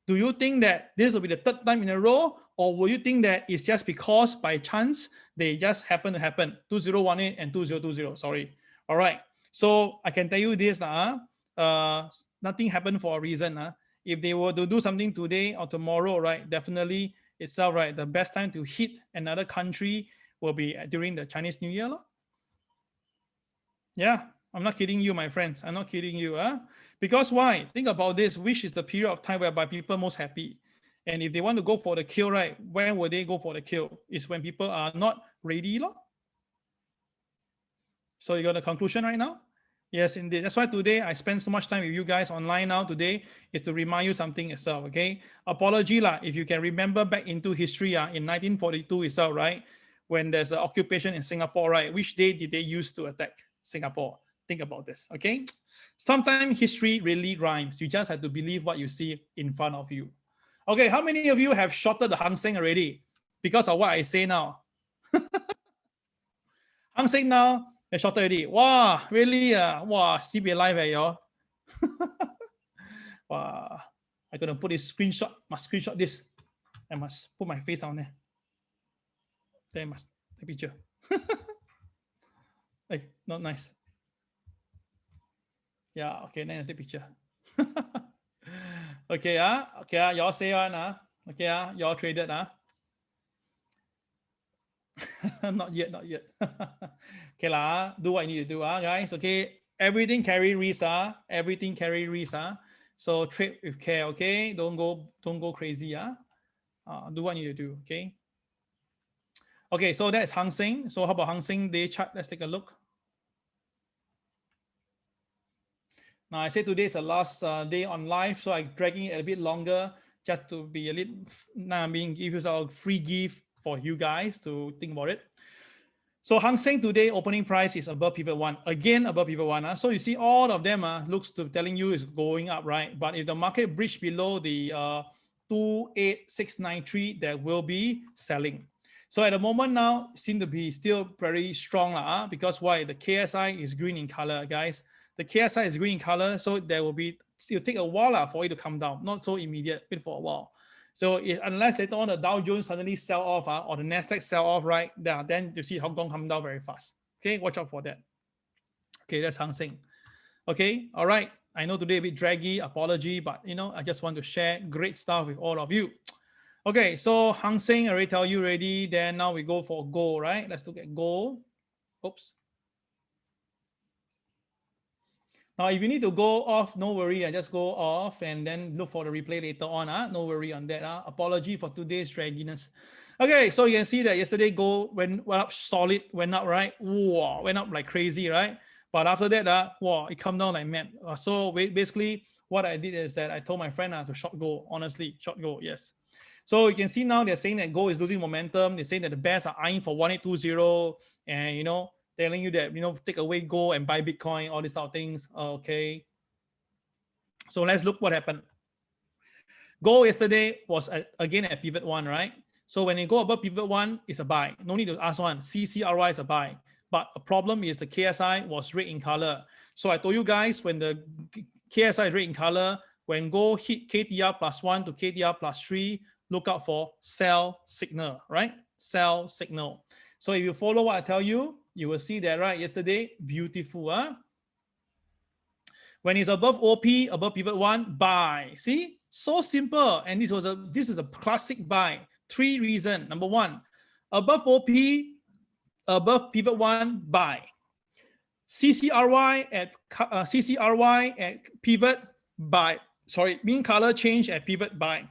Do you think that this will be the third time in a row? Or will you think that it's just because by chance they just happen to happen? 2018 and 2020, sorry. All right. So I can tell you this, nothing happened for a reason. If they were to do something today or tomorrow, right, definitely itself, right, the best time to hit another country will be during the Chinese New Year. Yeah, I'm not kidding you, my friends. I'm not kidding you. Because why? Think about this. Which is the period of time whereby people are most happy? And if they want to go for the kill, right, when will they go for the kill? It's when people are not ready. So you got a conclusion right now? Yes, indeed. That's why today I spend so much time with you guys online now today is to remind you something itself, okay? Apology if you can remember back into history in 1942 itself, right? When there's an occupation in Singapore, right? Which day did they use to attack Singapore? Think about this, okay? Sometimes history really rhymes. You just have to believe what you see in front of you. Okay, how many of you have shorted the Hang Seng already because of what I say now? Hang Seng now, they shorted already. Wow, really? Wow, CB live y'all. Wow, I'm gonna put this screenshot. Must screenshot this. I must put my face down there. Then I must take a picture. Hey, not nice. Yeah, okay, then I take a picture. Okay, okay, y'all say one, okay, y'all traded, not yet. Okay, do what you need to do, guys. Okay, everything carry risk, everything carry risk, so trade with care, okay? Don't go crazy, do what you need to do, okay? Okay, so that's Hang Seng. So how about Hang Seng day chart? Let's take a look. Now I say today is the last day on live, so I'm dragging it a bit longer just to be a little, give you a free gift for you guys to think about it. So Hang Seng today opening price is above pivot 1, again above pivot 1. So you see all of them looks to telling you is going up, right? But if the market breach below the 28693, there will be selling. So at the moment now, it seems to be still very strong because why? The KSI is green in color, guys. The KSI is green in color, so there will be, it'll take a while for it to come down, not so immediate, wait for a while. So unless later on the Dow Jones suddenly sell off or the Nasdaq sell off, right? Then you see Hong Kong come down very fast. Okay, watch out for that. Okay, that's Hang Seng. Okay, all right. I know today a bit draggy, apology, but I just want to share great stuff with all of you. Okay, so Hang Seng, I already tell you already. Then now we go for gold, right? Let's look at gold. Oops. Now, if you need to go off, no worry. I just go off and then look for the replay later on. No worry on that. Apology for today's dragginess. Okay, so you can see that yesterday gold went up solid, went up, right? Wow, went up like crazy, right? But after that, wow, it come down like mad. So basically, what I did is that I told my friend to short gold. Honestly, short gold, yes. So you can see now they're saying that gold is losing momentum. They're saying that the bears are eyeing for 1820, and telling you that take away gold and buy Bitcoin, all these sort of things. Okay. So let's look what happened. Gold yesterday was again at pivot 1, right? So when you go above pivot 1, it's a buy. No need to ask one. CCRY is a buy. But a problem is the KSI was red in color. So I told you guys when the KSI is red in color, when gold hit KTR +1 to KTR +3, look out for sell signal, right? Sell signal. So if you follow what I tell you, you will see that, right? Yesterday, beautiful. When it's above OP, above pivot 1, buy. See? So simple. And this is a classic buy. 3 reasons. Number 1, above OP, above pivot 1, buy. CCRY at pivot, buy. Sorry, mean color change at pivot, buy.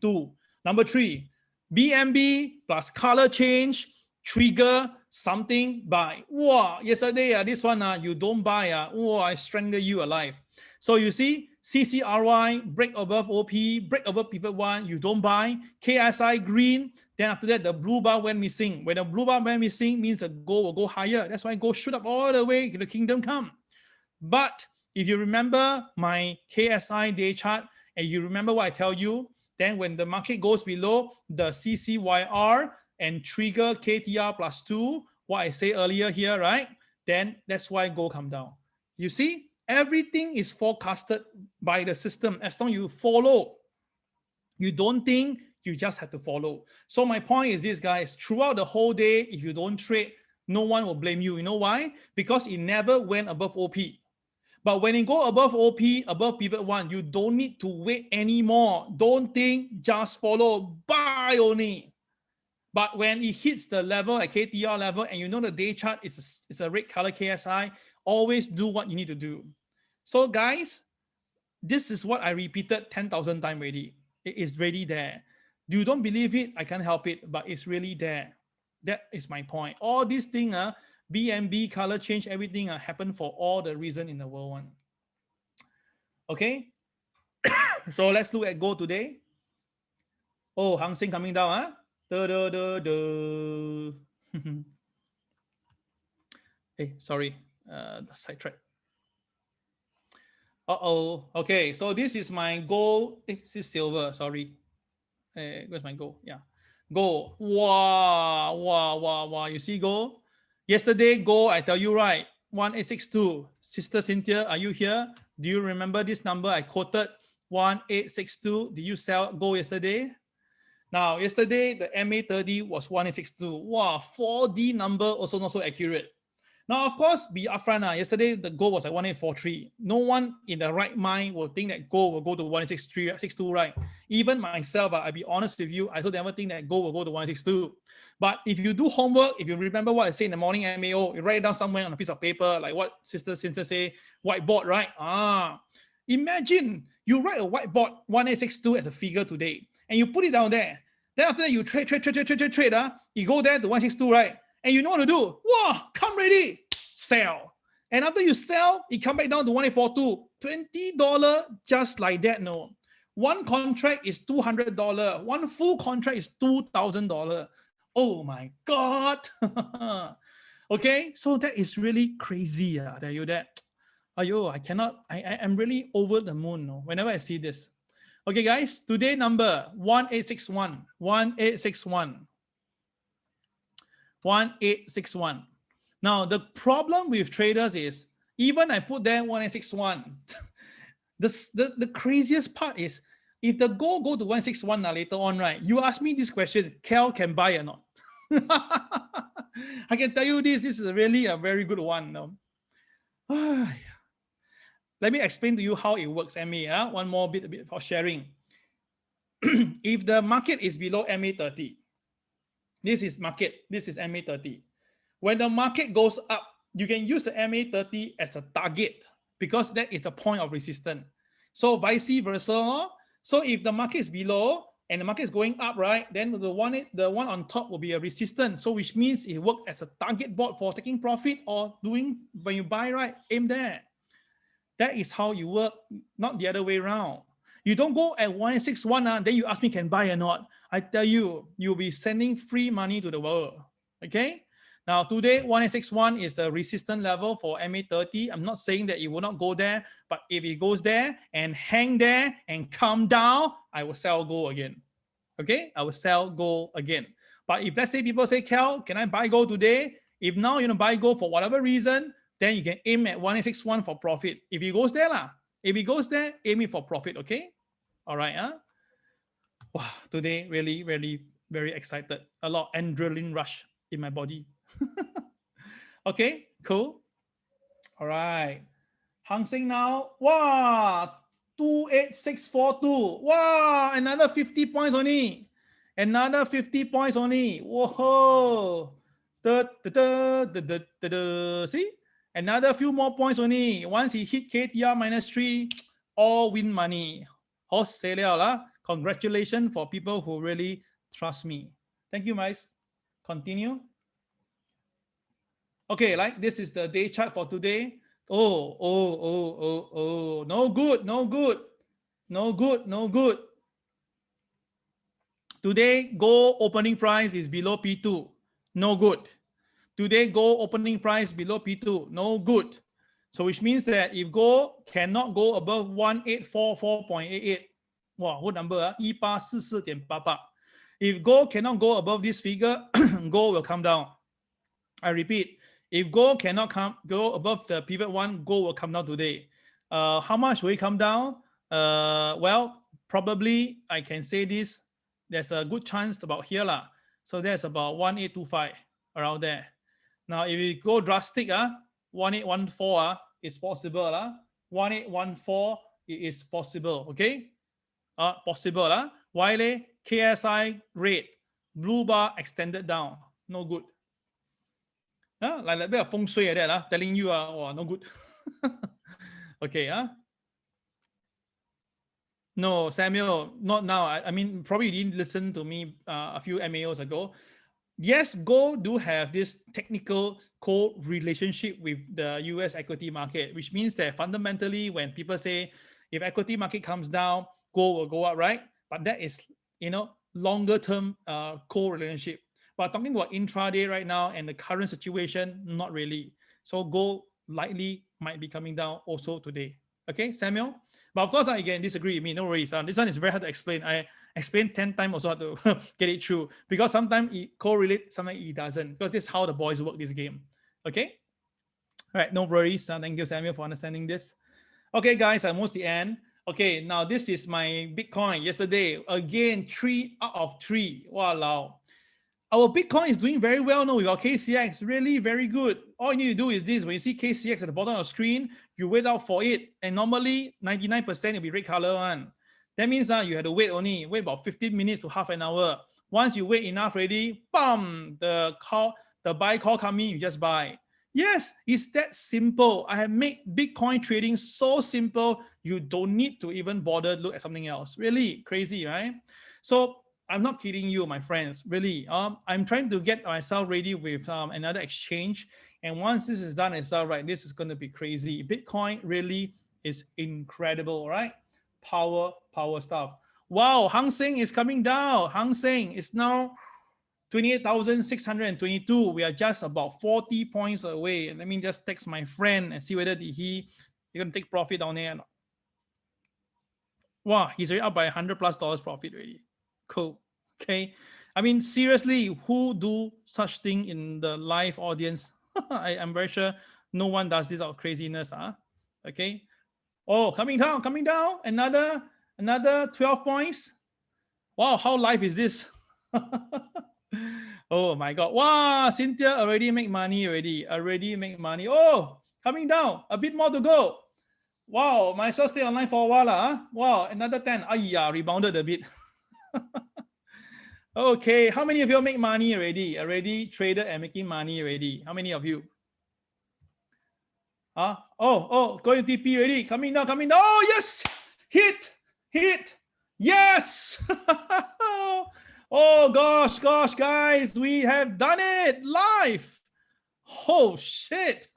2. Number 3, BMB plus color change, trigger something, buy. Wow, yesterday this one you don't buy, wow, I strangle you alive. So you see CCRY break above OP, break above pivot 1, you don't buy. KSI green, then after that the blue bar went missing. When the blue bar went missing means the gold will go higher. That's why gold shoot up all the way to the kingdom come. But if you remember my KSI day chart and you remember what I tell you, then when the market goes below the CCYR and trigger KTR +2, what I say earlier here, right? Then that's why gold come down. You see, everything is forecasted by the system. As long as you follow, you don't think, you just have to follow. So my point is this, guys, throughout the whole day, if you don't trade, no one will blame you. You know why? Because it never went above OP. But when you go above OP, above pivot 1, you don't need to wait anymore. Don't think, just follow, buy only. But when it hits the level at KTR level and the day chart is a red color KSI, always do what you need to do. So guys, this is what I repeated 10,000 times already. It is really there. You don't believe it, I can't help it, but it's really there. That is my point. All these things, BNB, color change, everything happen for all the reason in the world one. Okay, so let's look at gold today. Oh, Hang Seng coming down, Hey, sorry, sidetrack. Okay, so this is my gold. This is silver, sorry. Where's my gold? Yeah, gold. Wow. You see gold? Yesterday, gold, I tell you, right, 1862. Sister Cynthia, are you here? Do you remember this number I quoted? 1862. Did you sell gold yesterday? Now, yesterday, the MA30 was 1862. Wow, 4D number also not so accurate. Now, of course, be upfront. Yesterday, the gold was at 1843. No one in the right mind will think that gold will go to 1862, right? Even myself, I'll be honest with you, I also never think that gold will go to 1862. But if you do homework, if you remember what I said in the morning MAO, you write it down somewhere on a piece of paper, like what Sister Cynthia say, whiteboard, right? Imagine you write a whiteboard 1862 as a figure today, and you put it down there. Then after that, you trade, you go there to 162, right? And you know what to do. Wow, come ready, sell. And after you sell, it come back down to 1842. $20 just like that, no. One contract is $200. One full contract is $2,000. Oh my God. Okay, so that is really crazy. I tell you that. Ayo, I cannot, I am really over the moon, no, whenever I see this. Okay, guys, today number 1861. 1861. 1861. Now, the problem with traders is, even I put there 1861, the craziest part is, if the gold go to 161 later on, right? You ask me this question, Kel can buy or not? I can tell you this is really a very good one. No? Let me explain to you how it works, MA. One more bit for sharing. If the market is below MA30, this is market, this is MA30. When the market goes up, you can use the MA30 as a target because that is a point of resistance. So vice versa. So if the market is below and the market is going up, right, then the one on top will be a resistance. So which means it works as a target board for taking profit or doing when you buy, right, aim there. That is how you work, not the other way around. You don't go at 161, then you ask me can buy or not. I tell you, you'll be sending free money to the world. Okay? Now today, 1861 is the resistance level for MA30. I'm not saying that it will not go there, but if it goes there and hang there and come down, I will sell gold again. Okay? I will sell gold again. But if let's say people say, Kel, can I buy gold today? If now you buy gold for whatever reason, then you can aim at 1861 for profit. If it goes there, if it goes there, aim it for profit, okay? All right, Wow, today really, really very excited. A lot of adrenaline rush in my body. Okay, cool. All right. Hang Seng now. Wow, 28642. Wow, another 50 points only. Another 50 points only. Whoa. See? Another few more points only. Once he hit KTR -3, all win money. Congratulations for people who really trust me. Thank you, guys. Continue. Okay, like this is the day chart for today. Oh, no good, no good, no good, no good. Today, gold opening price is below P2. No good. Today, gold opening price below P2. No good. So which means that if gold cannot go above 1844.88, wow, what number? 1844.88. If gold cannot go above this figure, gold will come down. I repeat, if gold cannot go above the pivot 1, gold will come down today. How much will it come down? Well, probably I can say this. There's a good chance about here. So that's about 1825 around there. Now, if you go drastic, 1814 is possible. 1814 is possible. Okay? Possible. While KSI rate, blue bar extended down. No good. Like a bit of feng shui like that, telling you, oh, no good. Okay. No, Samuel, not now. I mean, probably you didn't listen to me a few MAOs ago. Yes, gold do have this technical co-relationship with the US equity market, which means that fundamentally when people say if equity market comes down, gold will go up, right? But that is, longer term co-relationship. But talking about intraday right now and the current situation, not really. So gold likely might be coming down also today. Okay, Samuel? But of course, I again disagree with me. No worries. This one is very hard to explain. I explained 10 times also to get it through because sometimes it correlates, sometimes it doesn't. Because this is how the boys work this game. Okay? All right, no worries. Thank you, Samuel, for understanding this. Okay, guys, almost the end. Okay, now this is my Bitcoin yesterday. Again, 3 out of 3. Wow. Our Bitcoin is doing very well now with our KCX, really very good. All you need to do is this. When you see KCX at the bottom of the screen, you wait out for it. And normally 99% will be red color one. That means you have to wait about 15 minutes to half an hour. Once you wait enough already, bam, the buy call coming, you just buy. Yes, it's that simple. I have made Bitcoin trading so simple, you don't need to even bother look at something else. Really crazy, right? So I'm not kidding you, my friends. Really, I'm trying to get myself ready with another exchange. And once this is done itself, right, this is going to be crazy. Bitcoin really is incredible, right? Power stuff. Wow, Hang Seng is coming down. Hang Seng is now 28,622. We are just about 40 points away. Let me just text my friend and see whether he's going to take profit down there. Wow, he's already up by $100+ profit already. Cool. Okay. I mean, seriously, who do such thing in the live audience? I'm very sure no one does this out of craziness. Okay. Oh, coming down. Another Another 12 points. Wow, how live is this? Oh my God. Wow, Cynthia already make money already. Already make money. Oh, coming down. A bit more to go. Wow, might as well stay online for a while. Huh? Wow, another 10. Ayya, rebounded a bit. Okay, how many of you make money already? Already traded and making money already? How many of you? Going TP already. Coming down, coming down. Oh, yes! Hit! Yes! Oh, gosh, guys, we have done it live. Oh, shit.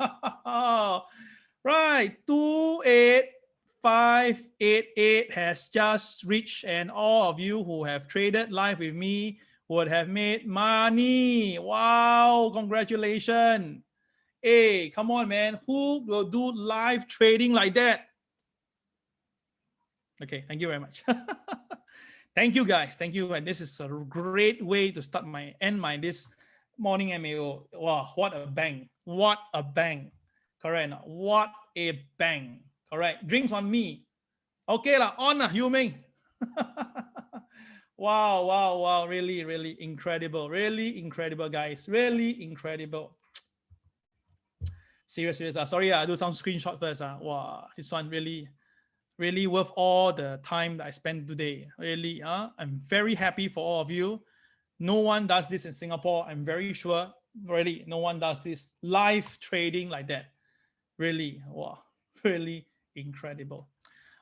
Right, 28588 has just reached, and all of you who have traded live with me would have made money. Wow, congratulations. Hey, come on, man. Who will do live trading like that? Okay, thank you very much. Thank you, guys. Thank you. And this is a great way to end my this morning MAO. Wow, what a bang. What a bang. Correct. What a bang. Correct. Drinks on me. Okay, on Yu Ming. Wow. Really incredible. Really incredible, guys. Really incredible. Serious. Sorry, I do some screenshot first. Wow, this one really worth all the time that I spent today. Really, I'm very happy for all of you. No one does this in Singapore. I'm very sure. Really, no one does this live trading like that. Really, wow, really incredible.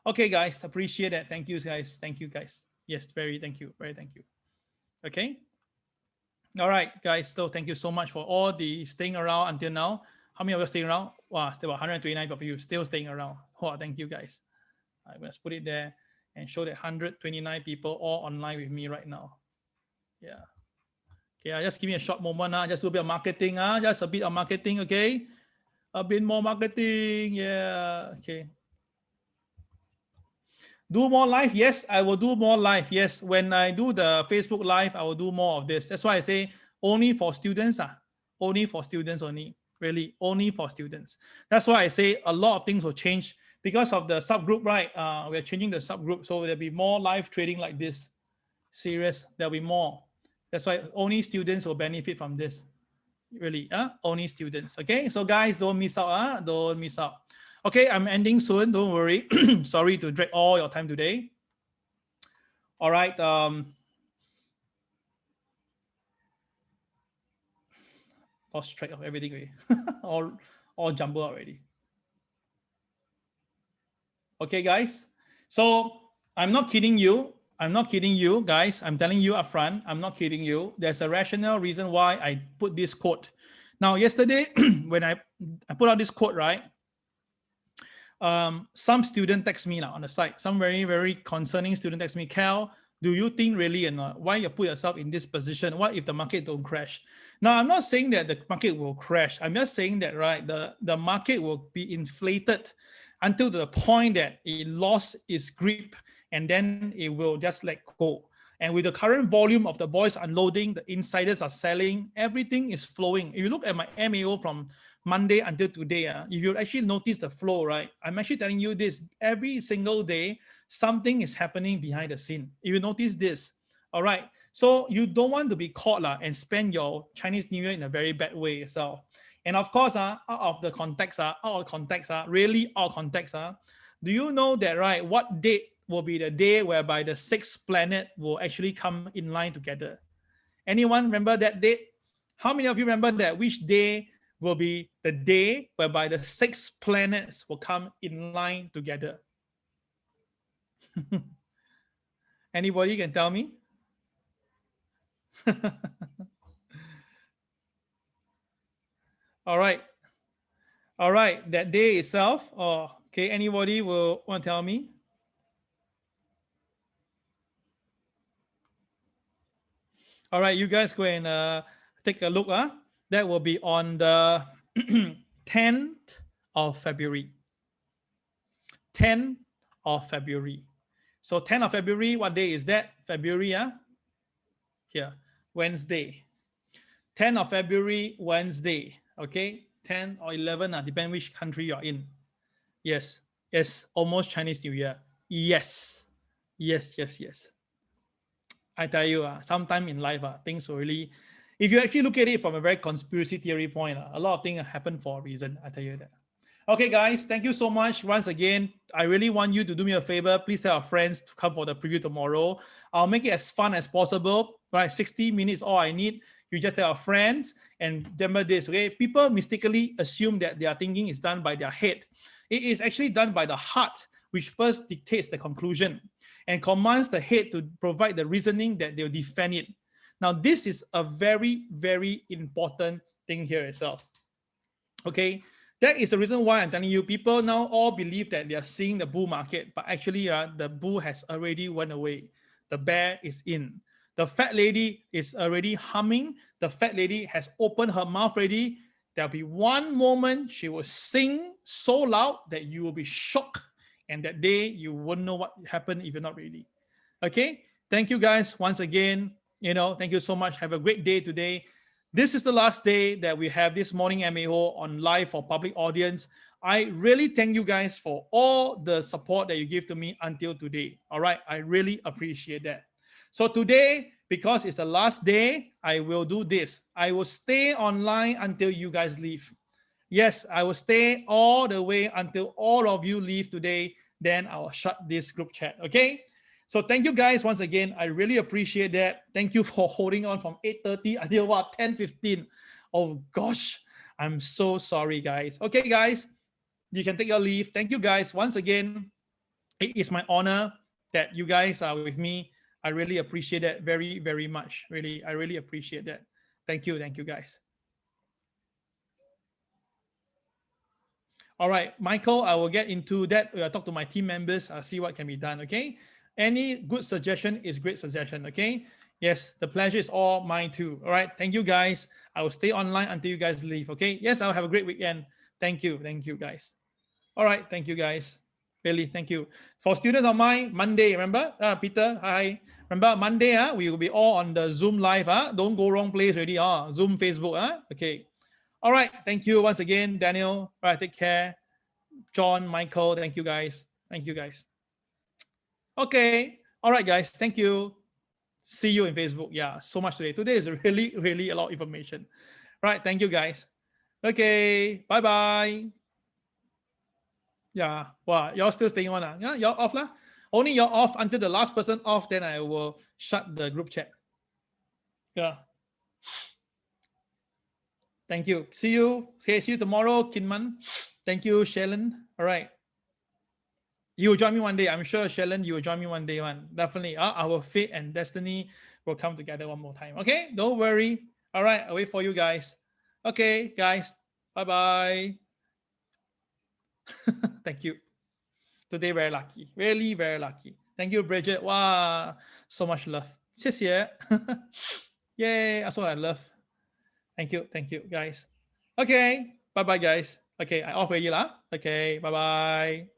Okay, guys, appreciate that. Thank you, guys. Thank you, guys. Yes, thank you. Okay. All right, guys. So thank you so much for all the staying around until now. How many of you staying around? Wow, still 129 of you still staying around. Wow, thank you, guys. I'm going to put it there and show that 129 people all online with me right now. Yeah. Okay, just give me a short moment. Just do a bit of marketing. Just a bit of marketing, okay? A bit more marketing. Yeah, okay. Do more live? Yes, I will do more live. Yes, when I do the Facebook live, I will do more of this. That's why I say only for students. Only for students only. Really, only for students. That's why I say a lot of things will change because of the subgroup, right? We're changing the subgroup. So there'll be more live trading like this. Serious, there'll be more. That's why only students will benefit from this. Really, only students. Okay, so guys, don't miss out. Don't miss out. Okay, I'm ending soon. Don't worry. Sorry to drag all your time today. All right. Lost track of everything already. all jumbled already. Okay, guys. So I'm not kidding you. I'm not kidding you, guys. I'm telling you upfront. I'm not kidding you. There's a rational reason why I put this quote. Now, yesterday, when I put out this quote, right? Some student text me on the site. Some very, very concerning student text me, Cal, do you think really or not? Why you put yourself in this position? What if the market don't crash? Now, I'm not saying that the market will crash. I'm just saying that, right, the market will be inflated until the point that it lost its grip and then it will just let go. And with the current volume of the boys unloading, the insiders are selling, everything is flowing. If you look at my MAO from Monday until today, if you actually notice the flow, right? I'm actually telling you this every single day, something is happening behind the scene. If you notice this, all right. So you don't want to be caught and spend your Chinese New Year in a very bad way yourself. And of course, out of context, really out of context, do you know that, right? What date will be the day whereby the 6th planet will actually come in line together? Anyone remember that date? How many of you remember that? Which day will be the day whereby the 6 planets will come in line together? Anybody can tell me? All right. All right. That day itself. Oh, okay. Anybody will want to tell me? All right. You guys go and take a look. That will be on the 10th of February. 10th of February. So 10th of February, what day is that? February, Here, Wednesday. 10th of February, Wednesday. Okay, 10 or 11, depend which country you're in. Yes, it's almost Chinese New Year. Yes, Yes. I tell you, sometime in life, things will really, if you actually look at it from a very conspiracy theory point, a lot of things happen for a reason. I tell you that. Okay, guys, thank you so much once again. I really want you to do me a favor. Please tell our friends to come for the preview tomorrow. I'll make it as fun as possible. Right, 60 minutes, all I need. You just tell our friends and remember this. Okay, people mistakenly assume that their thinking is done by their head. It is actually done by the heart, which first dictates the conclusion and commands the head to provide the reasoning that they'll defend it. Now, this is a very, very important thing here itself. Okay, that is the reason why I'm telling you, people now all believe that they are seeing the bull market, but actually the bull has already went away. The bear is in. The fat lady is already humming. The fat lady has opened her mouth already. There'll be one moment she will sing so loud that you will be shocked, and that day you won't know what happened if you're not ready. Okay, thank you guys once again. Thank you so much. Have a great day today. This is the last day that we have this morning MAO on live for public audience. I really thank you guys for all the support that you give to me until today. All right, I really appreciate that. So today, because it's the last day, I will do this. I will stay online until you guys leave. Yes, I will stay all the way until all of you leave today. Then I'll shut this group chat. Okay. So thank you guys once again. I really appreciate that. Thank you for holding on from 8:30 until 10:15. Oh gosh, I'm so sorry, guys. Okay, guys, you can take your leave. Thank you guys once again. It is my honor that you guys are with me. I really appreciate that very, very much. Really, I really appreciate that. Thank you, guys. All right, Michael, I will get into that. I'll talk to my team members. I'll see what can be done. Okay. Any good suggestion is great suggestion. Okay. Yes, the pleasure is all mine too. All right. Thank you, guys. I will stay online until you guys leave. Okay. Yes, I'll have a great weekend. Thank you. Thank you, guys. All right. Thank you, guys. Really, thank you. For students of mine, Monday, remember? Peter, hi. Remember, Monday, we will be all on the Zoom live. Don't go wrong place already. Zoom, Facebook. Okay. All right. Thank you once again, Daniel. All right. Take care. John, Michael. Thank you, guys. Thank you, guys. Okay. All right, guys. Thank you. See you in Facebook. Yeah, so much today. Today is really, really a lot of information. Right. Thank you, guys. Okay. Bye-bye. Yeah. Wow. Y'all still staying on? Yeah, y'all off lah. Only you're off until the last person off, then I will shut the group chat. Yeah. Thank you. See you. Okay, see you tomorrow, Kinman. Thank you, Shailen. All right. You will join me one day. I'm sure, Shailen, you will join me one day. Definitely. Our fate and destiny will come together one more time. Okay? Don't worry. All right. I'll wait for you guys. Okay, guys. Bye-bye. Thank you. Today, very lucky. Really, very lucky. Thank you, Bridget. Wow. So much love. 谢谢. Yay. That's what I love. Thank you. Thank you, guys. Okay. Bye-bye, guys. Okay. I off already lah. Okay. Bye-bye.